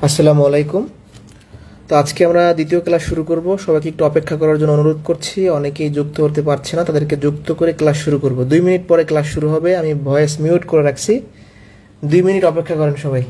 আসসালামু আলাইকুম। তো আজকে আমরা দ্বিতীয় ক্লাস শুরু করব। সবাইকে একটু অপেক্ষা করার জন্য অনুরোধ করছি। অনেকেই যুক্ত হতে পারছে না, তাদেরকে যুক্ত করে ক্লাস শুরু করব। 2 মিনিট পরে ক্লাস শুরু হবে। আমি ভয়েস মিউট করে রাখছি। 2 মিনিট অপেক্ষা করেন সবাই।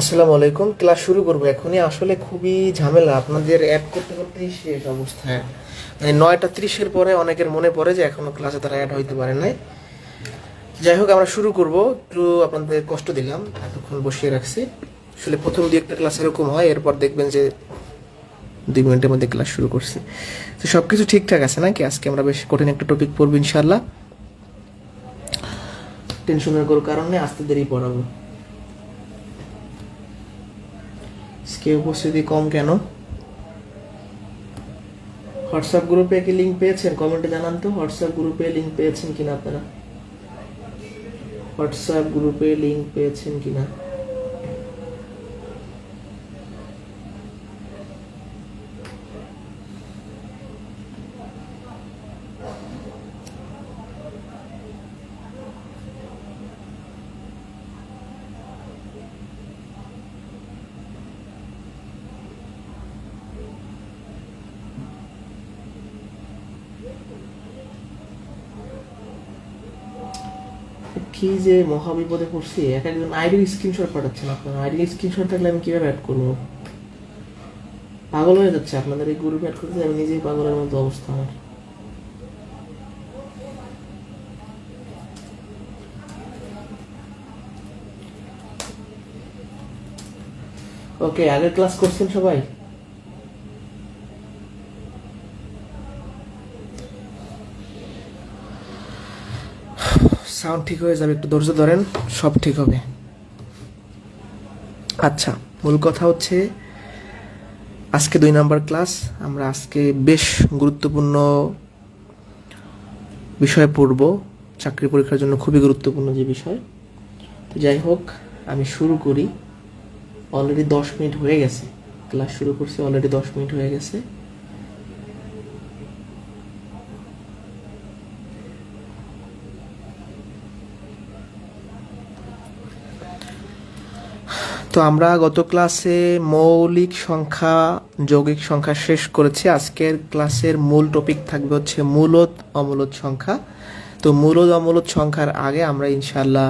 আসসালামু আলাইকুম। ক্লাস শুরু করবো এখনই। আসলে খুবই ঝামেলা, আপনাদের অ্যাড করতে করতেই শেষ অবস্থায়। মানে 9টা 30-এর পরে অনেকের মনে পড়ে যে এখনো ক্লাসে তারা অ্যাড হইতে পারে নাই। যাই হোক, আমরা শুরু করব। একটু আপনাদের কষ্ট দিলাম, এতক্ষণ বসিয়ে রাখছি। আসলে প্রথম 2-1টা ক্লাস এরকম হয়, এরপর দেখবেন যে 2 মিনিটের মধ্যে ক্লাস শুরু করছি। তো সব কিছু ঠিকঠাক আছে নাকি? আজকে আমরা বেশ কঠিন একটা টপিক পড়বো ইনশাল্লাহ। টেনশনের কোনো কারণ নেই, আস্তে দেরি পড়াবো। আজকে উপস্থিতি কম কেন? হোয়াটসঅ্যাপ গ্রুপে কি লিঙ্ক পেয়েছেন? কমেন্টে জানান তো হোয়াটসঅ্যাপ গ্রুপে লিঙ্ক পেয়েছেন কিনা আপনারা। হোয়াটসঅ্যাপ গ্রুপে লিঙ্ক পেয়েছেন কিনা? কি যে মহা বিপদে পড়ছি, এক একজন আইডির স্ক্রিনশট পাঠাচ্ছেন। আপনার আইডির স্ক্রিনশট থাকলে আমি কিভাবে অ্যাড করবো? পাগল হয়ে যাচ্ছে আপনাদের এই গ্রুপে অ্যাড করতে। আমি নিজেই পাগলের মতো অবস্থা আমার। ওকে, আগের ক্লাস করছেন সবাই? সাউন্ড ঠিক হয়ে যাবে, একটু ধৈর্য ধরেন, সব ঠিক হবে। আচ্ছা, মূল কথা হচ্ছে আজকে 2 নাম্বার ক্লাস। আমরা আজকে বেশ গুরুত্বপূর্ণ বিষয় পড়ব, চাকরি পরীক্ষার জন্য খুবই গুরুত্বপূর্ণ যে বিষয়। তো যাই হোক, আমি শুরু করি। অলরেডি 10 মিনিট হয়ে গেছে, ক্লাস শুরু করছি, অলরেডি 10 মিনিট হয়ে গেছে। তো আমরা গত ক্লাসে মৌলিক সংখ্যা, যৌগিক সংখ্যা শেষ করেছি। আজকের ক্লাসের মূল টপিক থাকবে হচ্ছে মূলদ অমূলদ সংখ্যা। তো মূলদ অমূলদ সংখ্যার আগে আমরা ইনশাআল্লাহ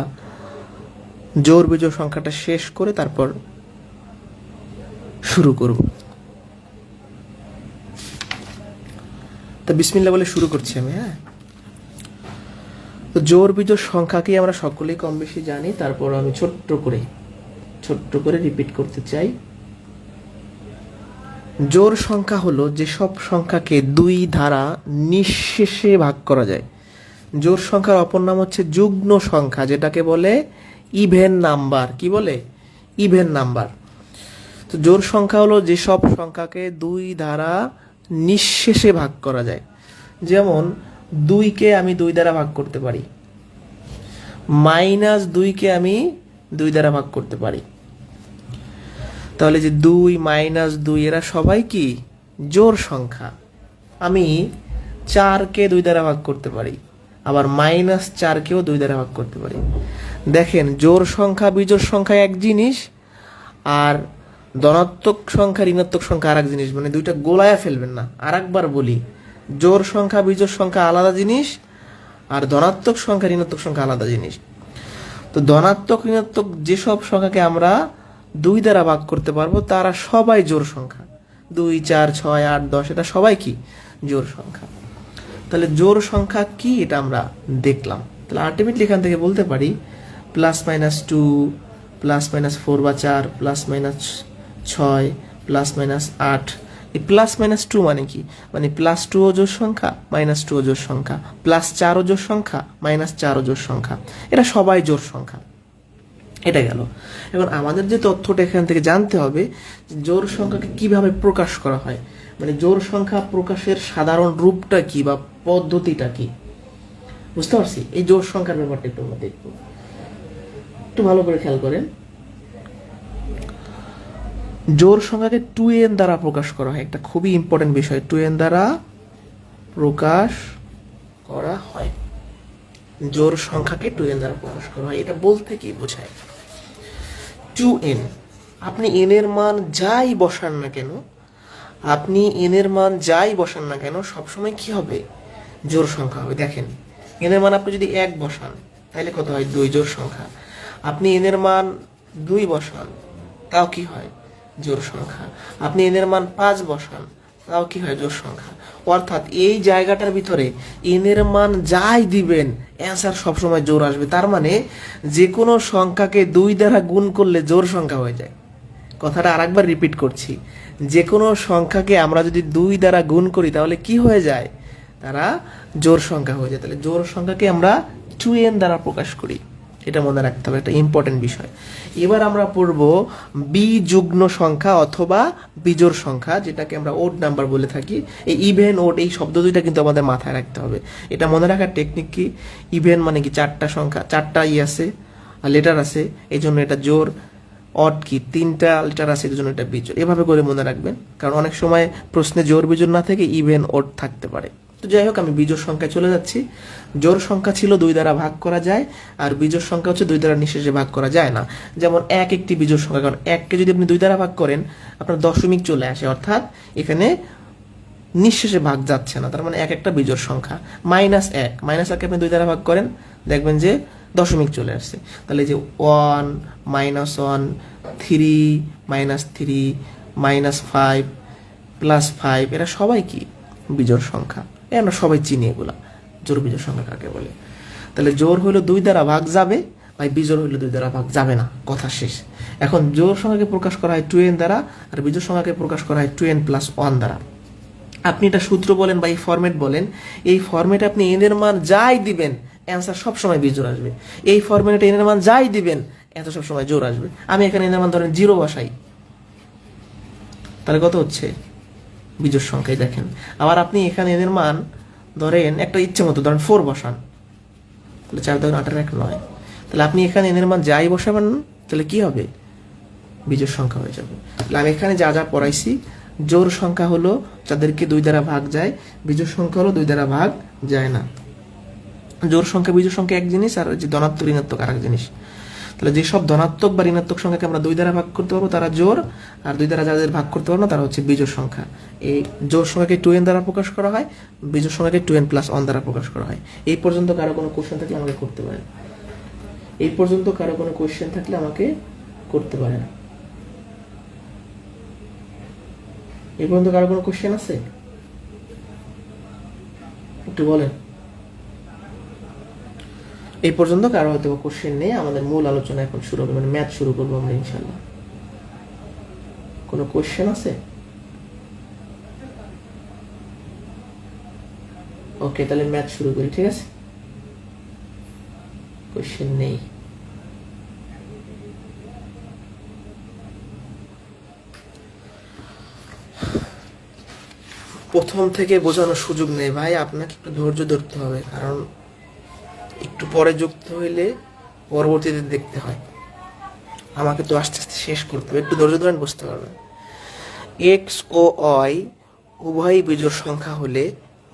জোড় বিজোড় সংখ্যাটা শেষ করে তারপর শুরু করব। তো বিসমিল্লাহ বলে শুরু করছি আমি। তো জোড় বিজোড় সংখ্যাকে আমরা সকলেই কম বেশি জানি, তারপর আমি ছোট্ট করে রিপিট করতে চাই। জোড় সংখ্যা হলো যেসব সংখ্যাকে 2 দ্বারা নিঃশেষে ভাগ করা যায়। জোড় সংখ্যার অপর নাম হচ্ছে যুগ্ম সংখ্যা, যেটাকে বলে ইভেন নাম্বার। কি বলে? Even number. তো জোড় সংখ্যা হলো যেসব সংখ্যাকে 2 দ্বারা নিঃশেষে ভাগ করা যায়। যেমন 2কে আমি 2 দ্বারা ভাগ করতে পারি, -2কে আমি 2 দ্বারা ভাগ করতে পারি। তাহলে যে 2 -2 এরা সবাই কি জোড় সংখ্যা। আমি 4কে 2 দ্বারা ভাগ করতে পারি, আবার -4কেও 2 দ্বারা ভাগ করতে পারি। দেখেন, জোড় সংখ্যা বিজোড় সংখ্যা এক জিনিস, আর ধনাত্মক সংখ্যা ঋণাত্মক সংখ্যা আর এক জিনিস। মানে দুইটা গোলায়া ফেলবেন না। আর একবার বলি, জোড় সংখ্যা বিজোড় সংখ্যা আলাদা জিনিস, আর ধনাত্মক সংখ্যা ঋণাত্মক সংখ্যা আলাদা জিনিস। তো ধনাত্মক ঋণাত্মক যেসব সংখ্যাকে আমরা 2 দ্বারা ভাগ করতে পারবো তারা সবাই জোড় সংখ্যা। 2, 4, 6, 8, 10 এটা সবাই কি জোড় সংখ্যা। তাহলে জোড় সংখ্যা কি এটা আমরা দেখলাম। তাহলে আলটিমেটলি এখান থেকে বলতে পারি +-2, +-4 বা 4, +-6, +-8। এই +-2 মানে কি? মানে +2 ও জোড় সংখ্যা, -2 ও জোড় সংখ্যা, +4 ও জোড় সংখ্যা, -4 ও জোড় সংখ্যা। এরা সবাই জোড় সংখ্যা। এটা গেল। এখন আমাদের যে তথ্যটা এখান থেকে জানতে হবে, জোড় সংখ্যাকে কিভাবে প্রকাশ করা হয়, মানে জোড় সংখ্যা প্রকাশের সাধারণ রূপটা কি বা পদ্ধতিটা কি। বুঝতে পারছি? এই জোড় সংখ্যার ব্যাপারটা একটু আমরা দেখব। একটু ভালো করে খেয়াল করেন। জোড় সংখ্যাকে 2n দ্বারা প্রকাশ করা হয়। একটা খুবই ইম্পর্টেন্ট বিষয়, 2n দ্বারা প্রকাশ করা হয়। জোড় সংখ্যাকে 2n দ্বারা প্রকাশ করা হয়। এটা বলতে কি বোঝায়? 2n, আপনি n এর মান যাই বসান না কেন, সবসময় কি হবে? জোড় সংখ্যা হবে। দেখেন, n এর মান আপনি যদি 1 বসান তাহলে কত হয়? 2, জোড় সংখ্যা। আপনি n এর মান 2 বসান, তাও কি হয়? জোড় সংখ্যা। আপনি n এর মান 5 বসান, তাও কি হয়? জোড় সংখ্যা। অর্থাৎ এই জায়গাটার ভিতরে n এর মান যাই দিবেন, অ্যান্সার সবসময় জোড় আসবে। তার মানে যে কোনো সংখ্যাকে 2 দ্বারা গুণ করলে জোড় সংখ্যা হয়ে যায়। কথাটা আরেকবার রিপিট করছি, যে কোনো সংখ্যাকে আমরা যদি 2 দ্বারা গুণ করি তাহলে কি হয়ে যায়? তারা জোড় সংখ্যা হয়ে যায়। তাহলে জোড় সংখ্যাকে আমরা 2n দ্বারা প্রকাশ করি। এটা মনে রাখতে হবে, একটা ইম্পর্টেন্ট বিষয়। এবার আমরা পড়ব বিযুগ্ম সংখ্যা অথবা বিজোড় সংখ্যা, যেটাকে আমরা ওড নাম্বার বলে থাকি। এই ইভেন ওড এই শব্দ দুইটা কিন্তু আমাদের মাথায় রাখতে হবে। এটা মনে রাখার টেকনিক কি? ইভেন মানে কি? 4টা সংখ্যা, 4টা আছে লেটার আছে, এই জন্য এটা জোড়। অড কি? 3টা লেটার আছে, এই জন্য এটা বিজোড়। এভাবে করে মনে রাখবেন, কারণ অনেক সময় প্রশ্নে জোড় বিজোড় না থেকে ইভেন ওড থাকতে পারে। তো যাই হোক, আমি বিজোড় সংখ্যায় চলে যাচ্ছি। জোড় সংখ্যা ছিল 2 দ্বারা ভাগ করা যায়, আর বিজোড় সংখ্যা হচ্ছে 2 দ্বারা নিঃশেষে ভাগ করা যায় না। যেমন 1 একটি বিজোড় সংখ্যা, কারণ 1কে যদি আপনি 2 দ্বারা ভাগ করেন আপনার দশমিক চলে আসে, অর্থাৎ এখানে নিঃশেষে ভাগ যাচ্ছে না, তার মানে 1 একটা বিজোড় সংখ্যা। -1কে আপনি 2 দ্বারা ভাগ করেন, দেখবেন যে দশমিক চলে আসছে। তাহলে যে 1, -1, 3, -3, -5, +5 এরা সবাই কি বিজোড় সংখ্যা। আমরা সবাই চিনি এগুলা। জোড় বিজোড় সংখ্যা কাকে বলে? তাহলে জোড় হইলো 2 দ্বারা ভাগ যাবে, ভাই বিজোড় হইলো 2 দ্বারা ভাগ যাবে না, কথা শেষ। এখন জোড় সংখ্যাকে প্রকাশ করা হয় 2n দ্বারা, আর বিজোড় সংখ্যাকে প্রকাশ করা হয় 2n + 1 দ্বারা। আপনি এটা সূত্র বলেন বা এই ফরম্যাট বলেন, এই ফরম্যাটে আপনি n এর মান যাই দিবেন অ্যান্সার সবসময় বিজোড় আসবে। এই ফরম্যাটে n এর মান যাই দিবেন অ্যান্সার সবসময় জোড় আসবে। আমি এখানে n এর মান ধরেন 0 বসাই, তাহলে কত হচ্ছে বিজোড় সংখ্যায় দেখেন। আবার আপনি এখানে এদের মান ধরেন একটা ইচ্ছে মতো ধরেন 4 বসান, তাহলে 4 2 8 1 9। তাহলে আপনি এখানে এদের মান যাই বসাবেন তাহলে কি হবে বিজোড় সংখ্যা হয়ে যাবে। তাহলে আমি এখানে যা যা পড়াইছি, জোড় সংখ্যা হলো যাদেরকে 2 দ্বারা ভাগ যায়, বিজোড় সংখ্যা হলো 2 দ্বারা ভাগ যায় না। জোড় সংখ্যা বিজোড় সংখ্যা এক জিনিস, আর যে ধনাত্মক ঋণাত্মক আরেক জিনিস। তাহলে যেসব ধনাত্মক বা ঋণাত্মক সংখ্যাকে আমরা 2 দ্বারা ভাগ করতে পারবো তারা জোড়, আর 2 দ্বারা যাদের ভাগ করতে পারবো না তারা হচ্ছে বিজোড় সংখ্যা। এই জোড় সংখ্যাকে 2n দ্বারা প্রকাশ করা হয়, বিজোড় সংখ্যাকে 2n + 1 দ্বারা প্রকাশ করা হয়। এই পর্যন্ত কারো কোনো কোশ্চেন থাকলে আমাকে করতে পারেন। এই পর্যন্ত কারো কোনো কোশ্চেন থাকলে আমাকে করতে পারেন। এই পর্যন্ত কারো কোনো কোশ্চেন আছে একটু বলেন। এই পর্যন্ত কারো হয়তো কোশ্চেন নেই, আমাদের মূল আলোচনা এখন শুরু হবে, মানে ম্যাথ শুরু করবো আমরা ইনশাল্লাহ। কোনো কোশ্চেন আছে? ওকে, তাহলে ম্যাথ শুরু করি, ঠিক আছে? কোশ্চেন নেই। প্রথম থেকে বোঝানোর সুযোগ নেই ভাই, আপনাকে একটু ধৈর্য ধরতে হবে, কারণ একটু পরে যুক্ত হইলে পরবর্তীতে দেখতে হয়। আমাকে তো আস্তে আস্তে শেষ করতে হবে, একটু ধৈর্য ধরেন, বুঝতে পারবেন। এক্স ও ওয়াই উভয়ই বিজোড় সংখ্যা হলে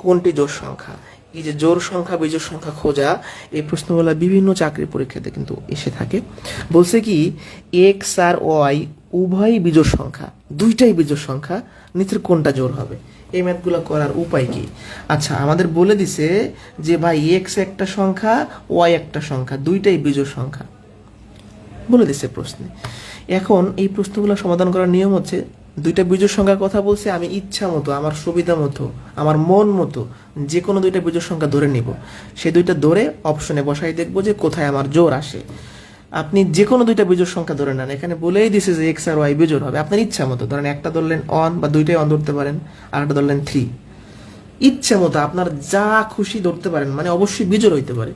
কোনটি জোড় সংখ্যা? এই যে জোড় সংখ্যা বিজোড় সংখ্যা খোঁজা, এই প্রশ্নগুলো বিভিন্ন চাকরির পরীক্ষাতে কিন্তু এসে থাকে। বলছে কি এক্স আর ওয়াই উভয়ই বিজোড় সংখ্যা, দুইটাই বিজোড় সংখ্যা, নিচের কোনটা জোড় হবে? এই ম্যাথগুলো করার উপায় কি? আচ্ছা, আমাদের বলে দিছে যে ভাই এক্স একটা সংখ্যা, ওয়াই একটা সংখ্যা, দুইটাই বিজোড় সংখ্যা বলে দিছে প্রশ্নে। এখন এই প্রশ্নগুলো সমাধান করার নিয়ম হচ্ছে, দুইটা বিজোড় সংখ্যার কথা বলছে, আমি ইচ্ছা মতো, আমার সুবিধা মতো, আমার মন মতো যে কোনো দুইটা বিজোড় সংখ্যা ধরে নিব। সেই দুইটা ধরে অপশনে বসাই দেখবো যে কোথায় আমার জোড় আসে। আপনি যে কোনো দুইটা বিজোড় সংখ্যা ধরে নেন, এখানে বলেই দিছে যে এক্স আর ওয়াই বিজোড় হবে, আপনার ইচ্ছা মতো ধরেন, একটা ধরলেন 1 বা দুইটাই 1 ধরতে পারেন, আর একটা ধরলেন 3, ইচ্ছা মতো আপনার যা খুশি ধরতে পারেন, মানে অবশ্যই বিজোড় হইতে পারে।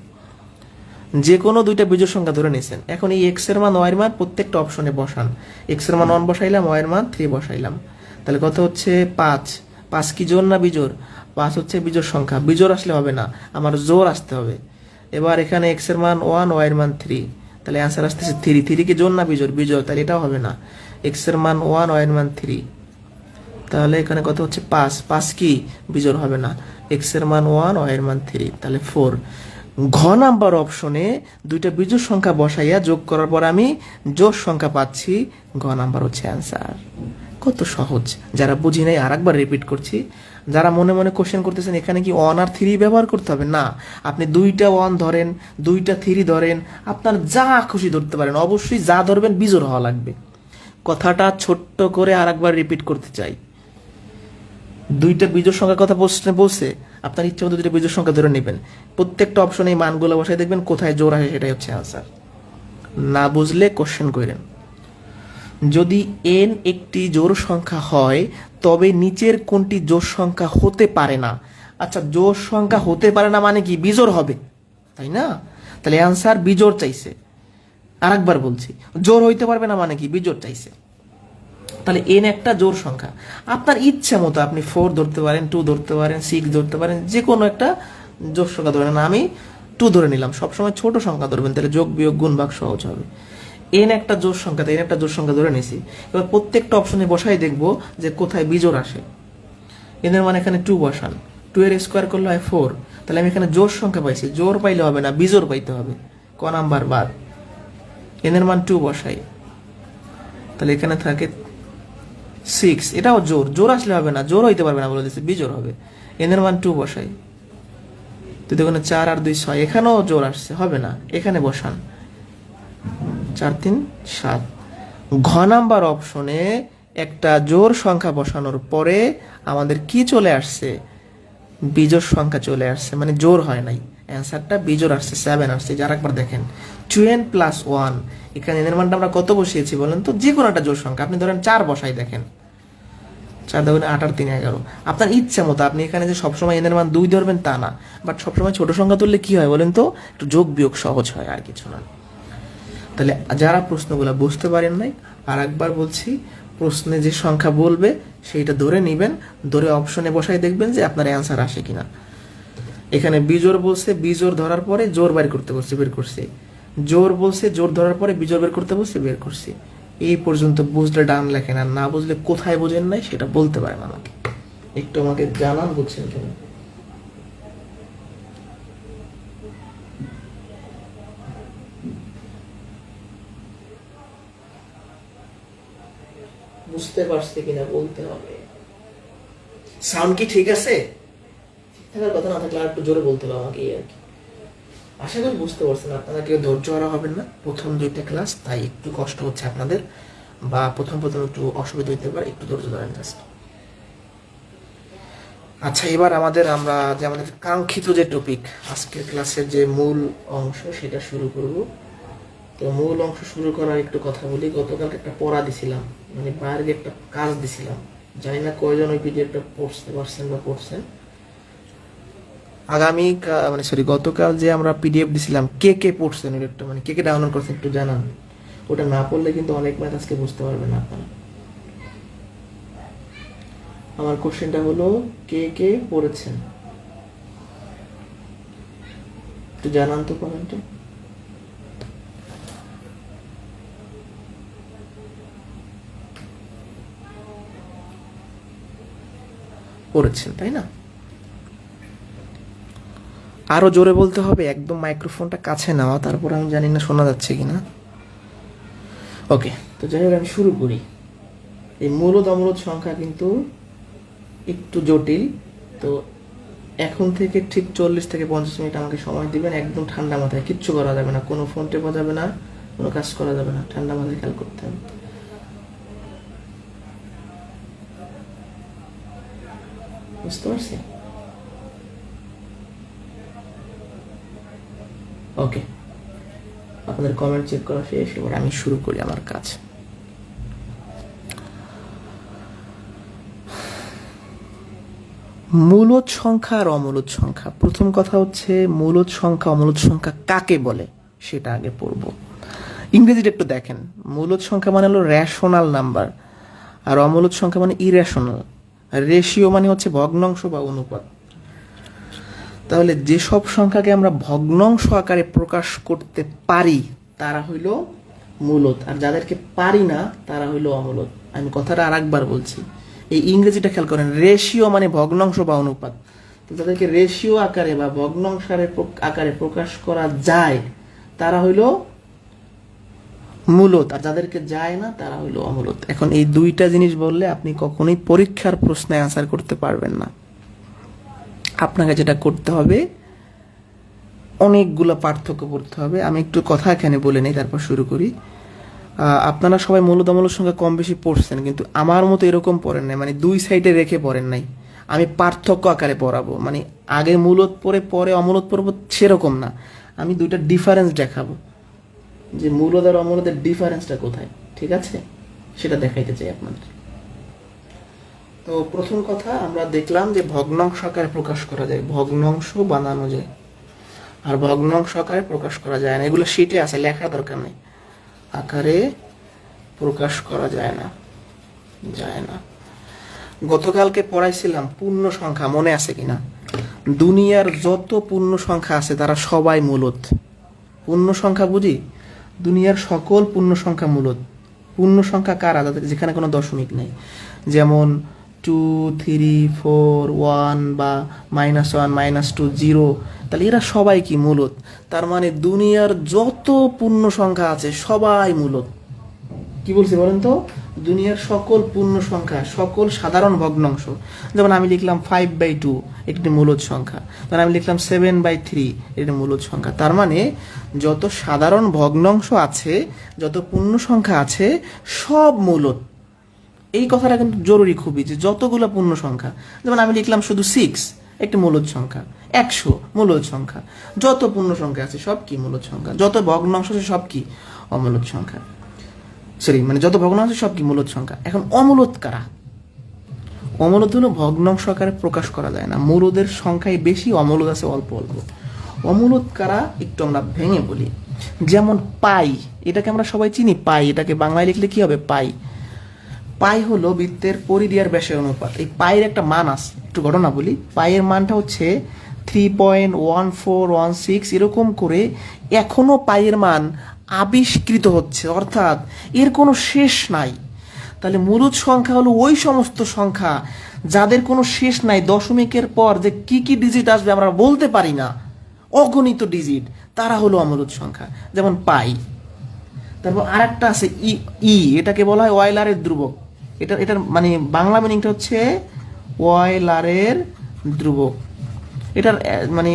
যে কোনো দুইটা বিজোড় সংখ্যা ধরে নিয়েছেন। এখন এই এক্স এর মান ওয়াই এর মান প্রত্যেকটা অপশনে বসান। এক্স এর মান 1 বসাইলাম, ওয়াই এর মান 3 বসাইলাম, তাহলে কত হচ্ছে 5। 5 কি জোড় না বিজোড়? 5 হচ্ছে বিজোড় সংখ্যা, বিজোড় আসলে হবে না, আমার জোড় আসতে হবে। এবার এখানে এক্স এর মান 1, ওয়াই এর মান 3, তাহলে অ্যান্সার আসতেছে 3। 3 কি জোড় না বিজোড়? বিজোড়, তাহলে এটাও হবে না। এক্স এর মান 1, ওয়াই এর মান 3, তাহলে এখানে কত হচ্ছে 5। 5 কি বিজোড়? হবে না। এক্স এর মান 1, ওয়াই এর মান 3, তাহলে 4। ঘ নাম্বার অপশনে দুইটা বিজোড় সংখ্যা বসাইয়া যোগ করার পর আমি জোড় সংখ্যা পাচ্ছি, ঘ নাম্বার হচ্ছে অ্যান্সার। কত সহজ। যারা বুঝি নাই আরেকবার রিপিট করছি, যারা মনে মনে কোশ্চেন করতেছেন এখানে কি 1 আর 3 ব্যবহার করতে হবে, না, আপনি দুইটা 1 ধরেন, দুইটা 3 ধরেন, আপনার যা খুশি ধরতে পারেন, অবশ্যই যা ধরবেন বিজোড় হওয়া লাগবে। কথাটা ছোট্ট করে আরেকবার রিপিট করতে চাই, দুইটা বিজোড় সংখ্যার কথা প্রশ্নে বলছে, আপনার ইচ্ছা মতো দুইটা বিজোড় সংখ্যা ধরে নেবেন, প্রত্যেকটা অপশনে এই মানগুলো বসাই দেখবেন কোথায় জোড় আসে, সেটাই হচ্ছে আনসার। না বুঝলে কোশ্চেন করেন। যদি n একটি জোড় সংখ্যা হয় তবে নিচের কোনটি জোড় সংখ্যা হতে পারে না? আচ্ছা, জোড় সংখ্যা হতে পারে না মানে কি বিজোড় হবে, তাই না? তাহলে আনসার বিজোড় চাইছে। আরেকবার বলছি, জোড় হইতে পারবে না মানে কি বিজোড় চাইছে। তাহলে n একটা জোড় সংখ্যা, আপনার ইচ্ছা মতো আপনি 4 ধরতে পারেন, 2 ধরতে পারেন, 6 ধরতে পারেন, যে কোনো একটা জোড় সংখ্যা ধরে নেন। আমি 2 ধরে নিলাম, সবসময় ছোট সংখ্যা ধরবেন, তাহলে যোগ বিয়োগ গুণ ভাগ সহজ হবে। n একটা জোড় সংখ্যা, তাই n একটা জোড় সংখ্যা ধরে নিছি। এবার প্রত্যেকটা অপশনে বসাই দেখবো যে কোথায় বিজোড় আসে। n এর মানে এখানে 2 বসান, 2 এর স্কোয়ার করলে হয় 4, তাহলে আমি এখানে জোড় সংখ্যা পাইছি, জোড় পাইলে হবে না, বিজোড় পাইতে হবে। ক নাম্বার বাদ, n এর মান 2 বসাই, তাহলে এখানে থাকে 6, এটাও জোর, জোর আসলে হবে না, জোর হইতে পারবে না বলে দিচ্ছে, বিজোর হবে। n এর মান 2 বসাই, তো দেখুন 4 আর 2 6, এখানেও জোর আসছে, হবে না, এখানে বসান, 4 3 7। ঘ নাম্বার অপশনে একটা জোর সংখ্যা বসানোর পরে আমাদের কি চলে আসছে? বিজোড় সংখ্যা চলে আসছে, মানে জোর হয় নাই, অ্যান্সারটা বিজোড় আসছে, 7 আসছে। যারা একবার দেখেন 2n + 1, এখানে n এর মানটা আমরা কত বসিয়েছি বলেন তো? যে কোনো একটা জোড় সংখ্যা, আপনি ধরেন 4 বসাই দেখেন, 4 2 8 আর 3 11, আপনার ইচ্ছা মতো। আপনি এখানে যে সবসময় n এর মান 2 ধরবেন তা না, বাট সবসময় ছোট সংখ্যা ধরলে কি হয় বলেন তো? একটু যোগ বিয়োগ সহজ হয়, আর কিছু না। তাহলে যারা প্রশ্নগুলো বুঝতে পারেন নাই, আর একবার বলছি, প্রশ্নে যে সংখ্যা বলবে সেইটা ধরে নেবেন, ধরে অপশনে বসাই দেখবেন যে আপনার অ্যান্সার আসে কিনা। এখানে বিজোড় বলছে, বিজোড় ধরার পরে জোর বের করতে বলছে, বের করছি। জোর বলছে, জোর ধরার পরে বিজোড় বের করতে বলছে, বের করছি। এই পর্যন্ত বুঝলে ডান লেখেন, আর না বুঝলে কোথায় বোঝেন নাই সেটা বলতে পারেন আমাকে, একটু আমাকে জানান বুঝছেন কেন। বুঝতে পারছে কিনা বলতে হবে। সাউন্ড কি ঠিক আছে? ঠিক থাকার কথা, না থাকলে আর একটু জোরে বলতে হবে আমাকে, এই আর কি। আশা করি বুঝতে পারছেন। আপনারা কেউ ধৈর্য হারা হবেন না, প্রথম 2টা ক্লাস, তাই একটু কষ্ট হচ্ছে আপনাদের, বা প্রথম একটু অসুবিধা হতে পারে, একটু ধৈর্য ধরেন জাস্ট। আচ্ছা, এবার আমাদের কাঙ্ক্ষিত যে টপিক, আজকের ক্লাসের যে মূল অংশ, সেটা শুরু করব। তো মূল অংশ শুরু করার একটু কথা বলি। গতকালকে একটা পড়া দিছিলাম, মানে বাইরে একটা কাজ দিছিলাম, জানি না কয়জন ওই পিডিএফটা পড়তে পারছেন বা পড়ছেন। গতকাল যে আমরা পিডিএফ দিছিলাম, কে কে পড়ছেন ওটা, মানে কে কে ডাউনলোড করছেন একটু জানান। ওটা না পড়লে কিন্তু অনেক ম্যাথ আজকে বুঝতে পারবেন না আপনারা। আমার কোশ্চেনটা হলো, কে কে পড়েছেন একটু জানান তো কমেন্টে। পড়েছেন তাই না? আরো জোরে বলতে হবে, একদম মাইক্রোফোনটা কাছে নেওয়া, তারপর আমি জানি না শোনা যাচ্ছে কিনা। ওকে, তো যাই হোক আমি শুরু করি। এই মূলদ অমূলদ সংখ্যা কিন্তু একটু জটিল, তো এখন থেকে ঠিক 40 থেকে 50 মিনিট আমাকে সময় দিবেন, একদম ঠান্ডা মাথায়, কিচ্ছু করা যাবে না, কোনো ফোন টেপা যাবে না, কোনো কাজ করা যাবে না, ঠান্ডা মাথায় খেয়াল করতে হবে। বুঝতে পারছি? ওকে, আপনাদের কমেন্ট চেক করা শেষ, এবার আমি শুরু করি আমার কাজ। মূলদ সংখ্যা আর অমূলদ সংখ্যা, প্রথম কথা হচ্ছে মূলদ সংখ্যা অমূলদ সংখ্যা কাকে বলে সেটা আগে পড়ব। ইংরেজিটা একটু দেখেন। মূলদ সংখ্যা মানে হলো রেশনাল নাম্বার, আর অমূলদ সংখ্যা মানে ইরেশনাল। রেশিও মানে হচ্ছে ভগ্নাংশ বা অনুপাত। তাহলে যেসব সংখ্যাকে আমরা ভগ্নাংশ আকারে প্রকাশ করতে পারি তারা হইল মূলদ, আর যাদেরকে পারি না তারা হইল অমূলদ। আমি কথাটা আর একবার বলছি, এই ইংরেজিটা খেয়াল করেন। রেশিও মানে ভগ্নাংশ বা অনুপাত, তো যাদেরকে রেশিও আকারে বা ভগ্নাংশ আকারে প্রকাশ করা যায় তারা হইল মূলদ, আর যাদেরকে যায় না তারা হইল অমূলদ। এখন এই দুইটা জিনিস বললে আপনি কখনোই পরীক্ষার প্রশ্নে আনসার করতে পারবেন না। আপনাকে যেটা করতে হবে, অনেকগুলো পার্থক্য করতে হবে। আমি একটু কথা এখানে বলে নেই, তারপর শুরু করি। আপনারা সবাই মূলদ অমূলদ সংখ্যা কম বেশি পড়ছেন, কিন্তু আমার মতো এরকম পড়েন নাই, মানে দুই সাইডে রেখে পড়েন নাই। আমি পার্থক্য আকারে পড়াবো, মানে আগে মূলদ পড়ে পরে অমূলদ পড়বো সেরকম না। আমি দুইটা ডিফারেন্স দেখাবো, যে মূলদ আর অমূলদের ডিফারেন্সটা কোথায়, ঠিক আছে, সেটা দেখাইতে চাই আপনাদের। তো প্রথম কথা আমরা দেখলাম যে ভগ্নাংশ আকারে প্রকাশ করা যায়, ভগ্নাংশ বানানো যায়, আর ভগ্নাংশ আকারে প্রকাশ করা যায় না। এগুলো শিটে আছে, লেখা দরকার নেই। আকারে প্রকাশ করা যায় না, যায় না। গতকালকে পড়াইছিলাম পূর্ণ সংখ্যা, মনে আছে কিনা? দুনিয়ার যত পূর্ণ সংখ্যা আছে তারা সবাই মূলদ। পূর্ণ সংখ্যা বুঝি, দুনিয়ার সকল পূর্ণ সংখ্যা মূলদ। পূর্ণ সংখ্যা কারা? যেখানে কোনো দশমিক নেই, যেমন 2, 3, 4, 1 বা -1, -2, 0, তাহলে এরা সবাই কি মূলদ। তার মানে দুনিয়ার যত পূর্ণ সংখ্যা আছে সবাই মূলদ। কি বলছি বলেন তো? দুনিয়ার সকল পূর্ণ সংখ্যা, সকল সাধারণ ভগ্নাংশ, যেমন আমি লিখলাম 5/2 একটি মূলদ সংখ্যা, তাহলে আমি লিখলাম 7/3 এটি মূলদ সংখ্যা। তার মানে যত সাধারণ ভগ্নাংশ আছে, যত পূর্ণ সংখ্যা আছে, সব মূলদ। এই কথাটা কিন্তু জরুরি খুবই, যে যতগুলো পূর্ণ সংখ্যা, যেমন আমি লিখলাম শুধু 6 একটি মূলদ সংখ্যা, 100 মূলদ সংখ্যা, যত পূর্ণ সংখ্যা আছে সব কি মূলদ সংখ্যা, যত ভগ্নাংশ আছে সব কি অমূলদ সংখ্যা। মানে যত ভগ্নাংশ সব কি মূলদ সংখ্যা। এখন অমূলদ কারা? অমূলদ হলো ভগ্নাংশ আকারে প্রকাশ করা যায় না। মূলদের সংখ্যায় বেশি, অমূলদ আছে অল্প অল্প। অমূলদ কারা একটু আমরা ভেঙে বলি। যেমন পাই, এটাকে আমরা সবাই চিনি, পাই, এটাকে বাংলায় লিখলে কি হবে? পাই। পাই হলো বৃত্তের পরিধি আর ব্যাসের অনুপাত। এই পায়ের একটা মান আছে, একটু ঘটনা বলি। পায়ের মানটা হচ্ছে 3.1416, এরকম করে এখনো পায়ের মান আবিষ্কৃত হচ্ছে, অর্থাৎ এর কোনো শেষ নাই। তাহলে মূলদ সংখ্যা হলো ওই সমস্ত সংখ্যা যাদের কোনো শেষ নাই, দশমিকের পর যে কি কি ডিজিট আসবে আমরা বলতে পারি না, অগণিত ডিজিট, তারা হলো অমূলদ সংখ্যা, যেমন পাই। তারপর আর একটা আছে ই, এটাকে বলা হয় ওয়েলারের ধ্রুবক। এটার মানে বাংলা মিনিংটা হচ্ছে ওয়েলারের ধ্রুবক। এটার মানে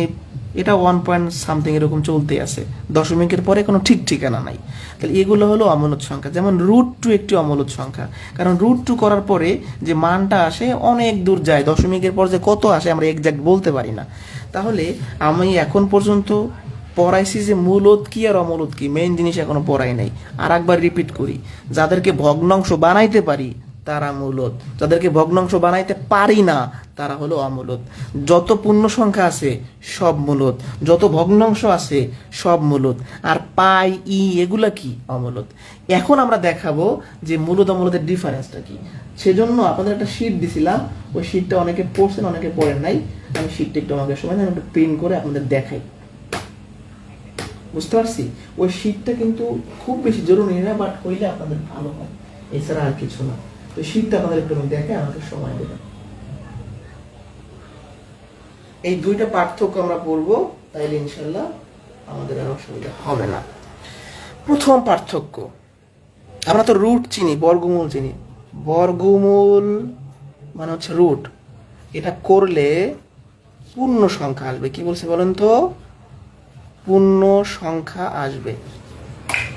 এটা 1 পয়েন্ট সামথিং এরকম চলতে আছে, দশমিকের পরে কোনো ঠিক ঠিকানা নাই। তাহলে এগুলো হলো অমূলদ সংখ্যা। যেমন √2 একটি অমূলদ সংখ্যা, কারণ √2 করার পরে যে মানটা আসে অনেক দূর যায়, দশমিকের পর যে কত আসে আমরা এক্সাক্ট বলতে পারি না। তাহলে আমি এখন পর্যন্ত পড়াইছি যে মূলদ কি আর অমূলদ কি, মেইন জিনিস এখনো পড়াই নাই। আর একবার রিপিট করি, যাদেরকে ভগ্নাংশ বানাইতে পারি তারা মূলদ, যাদেরকে ভগ্নাংশ বানাইতে পারি না তারা হলো অমূলদ। যত পূর্ণ সংখ্যা আছে সব মূলদ, যত ভগ্নাংশ আছে সব মূলদ, আর পাই ই এগুলা কি অমূলদ। এখন আমরা দেখাবো যে মূলদ অমূলদের ডিফারেন্সটা কি। সেজন্য আপনাদের একটা শীট দিছিলাম, ওই শীটটা অনেকে পড়ছেন অনেকে পড়েন নাই। আমি শীটটা একটু আমাকে সময় একটু প্রিন্ট করে আপনাদের দেখাই, বুঝতে পারছি। ওই শীটটা কিন্তু খুব বেশি জরুরি না, বাট হইলে আপনাদের ভালো হয়, এছাড়া আর কিছু না। তো শীটটা আপনাদের একটু দেখে আমাকে সময় দেবেন। এই দুইটা পার্থক্য আমরা পড়বো, তাইলে ইনশাল্লাহ আমাদের আর অসুবিধা হবে না। প্রথম পার্থক্য, আমরা তো রুট চিনি, বর্গমূল চিনি। বর্গমূল মানে হচ্ছে রুট, এটা করলে পূর্ণ সংখ্যা আসবে। কি বলছে বলেন তো? পূর্ণ সংখ্যা আসবে।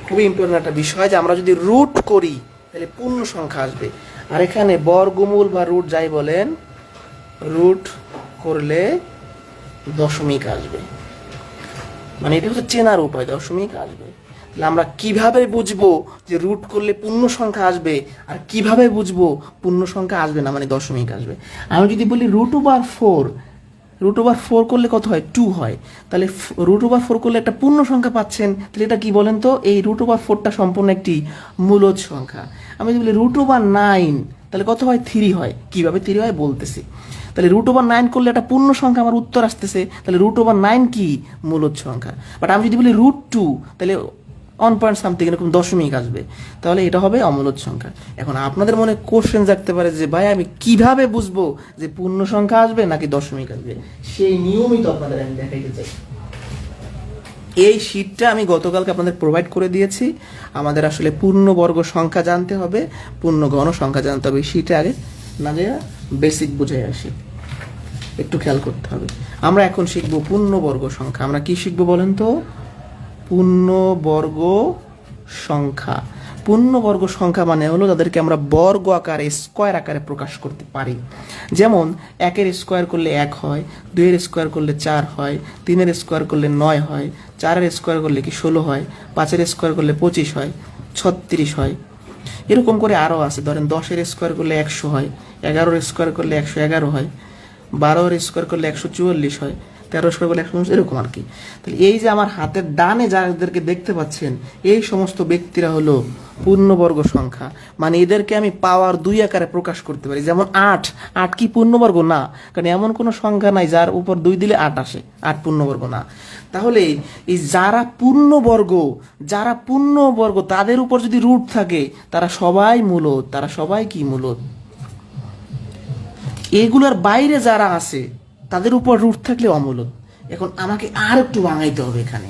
খুবই ইম্পর্টেন্ট একটা বিষয় যে আমরা যদি রুট করি তাহলে পূর্ণ সংখ্যা আসবে। আর এখানে বর্গমূল বা রুট যাই বলেন, রুট করলে দশমিক আসবে, মানে এটা হচ্ছে চেনার উপায়, দশমিক আসবে। তাহলে আমরা কিভাবে বুঝবো যে রুট করলে পূর্ণ সংখ্যা আসবে, আর কিভাবে বুঝবো পূর্ণ সংখ্যা আসবে না, মানে দশমিক আসবে? আমি যদি বলি √4, √4 করলে কত হয়? 2 হয়। তাহলে √4 করলে একটা পূর্ণ সংখ্যা পাচ্ছেন। তাহলে এটা কি বলেন তো? এই √4টা সম্পূর্ণ একটি মূলদ সংখ্যা। আমি যদি বলি √9, তাহলে কত হয়? 3 হয়। কিভাবে 3 হয় বলতেছি। তাহলে √9 করলে একটা পূর্ণ সংখ্যা আমার উত্তর আসতেছে, তাহলে √9 কি? মূলদ সংখ্যা। বাট আমি যদি বলি √2, তাহলে 1 পয়েন্ট সামথিং এরকম দশমিক আসবে, তাহলে এটা হবে অমূলদ সংখ্যা। এখন আপনাদের মনে কোশ্চেন জাগতে পারে যে ভাই আমি কিভাবে বুঝবো যে পূর্ণ সংখ্যা আসবে নাকি দশমিক আসবে? সেই নিয়মিত আপনাদের আমি দেখাইতে চাই। এই শীটটা আমি গতকালকে আপনাদের প্রোভাইড করে দিয়েছি। আমাদের আসলে পূর্ণবর্গ সংখ্যা জানতে হবে, পূর্ণ ঘন সংখ্যা জানতে হবে। শীটে আগে না যায় বেসিক বুঝে আসি, একটু খেয়াল করতে হবে। আমরা এখন শিখবো পূর্ণবর্গ সংখ্যা। আমরা কি শিখবো বলেন তো? পূর্ণবর্গ সংখ্যা। পূর্ণবর্গ সংখ্যা মানে হলো তাদেরকে আমরা বর্গ আকারে, স্কোয়ার আকারে প্রকাশ করতে পারি। যেমন 1-এর স্কোয়ার করলে 1 হয়, 2-এর স্কোয়ার করলে 4 হয়, 3-এর স্কোয়ার করলে 9 হয়, 4-এর স্কোয়ার করলে কি 16 হয়, 5-এর স্কোয়ার করলে 25 হয়, 36 হয়। এরকম করে আরও আছে। ধরেন 10-এর স্কোয়ার করলে 100 হয়, 11-এর স্কোয়ার করলে 111 হয়, 12-এর স্কোয়ার করলে 144 হয়, 13 স্কোয়ার করলে 150, এরকম আর কি। তাহলে এই যে আমার হাতের ডানে যাদেরকে দেখতে পাচ্ছেন, এই সমস্ত ব্যক্তিরা হলো পূর্ণবর্গ সংখ্যা। মানে এদেরকে আমি পাওয়ার 2 আকারে প্রকাশ করতে পারি। যেমন 8 কি পূর্ণবর্গ? না, কারণ এমন কোনো সংখ্যা নাই যার উপর 2 দিলে 8 আসে, 8 পূর্ণবর্গ না। তাহলে এই যারা পূর্ণবর্গ তাদের উপর যদি রুট থাকে তারা সবাই মূলদ, তারা সবাই কি? মূলদ। এগুলোর বাইরে যারা আছে তাদের উপর রুট থাকলে অমূলদ। এখন আমাকে আর একটু ভাঙাইতে হবে এখানে।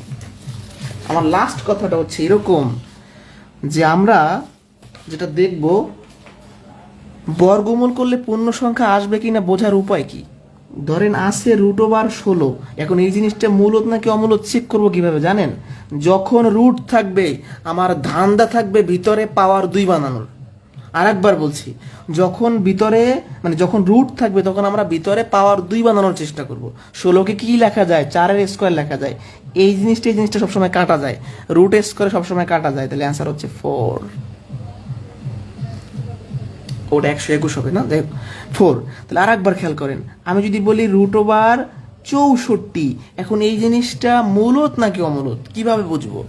আমার লাস্ট কথাটা হচ্ছে এরকম যে আমরা যেটা দেখব, বর্গমূল করলে পূর্ণ সংখ্যা আসবে কিনা বোঝার উপায় কি? ধরেন আছে √16। এখন এই জিনিসটা মূলদ নাকি অমূলদ চেক করবো কিভাবে জানেন? যখন রুট থাকবে আমার ধান্দা থাকবে ভিতরে পাওয়ার 2 বানানোর। আর একবার বলছি, যখন ভিতরে মানে যখন রুট থাকবে তখন আমরা ভিতরে পাওয়ার 2 বানানোর চেষ্টা করব। 16কে কি লেখা যায়? 4-এর স্কোয়ার লেখা যায়। এই জিনিসটা সবসময় কাটা যায়, রুট স্কোয়ারে সবসময় কাটা যায়। তাহলে অ্যান্সার হচ্ছে 4। ওটা 121 হবে না? দেখ 4। তাহলে আর একবার খেয়াল করেন, আমি যদি বলি √64, এখন এই জিনিসটা মূলদ নাকি অমূলদ কিভাবে বুঝবো?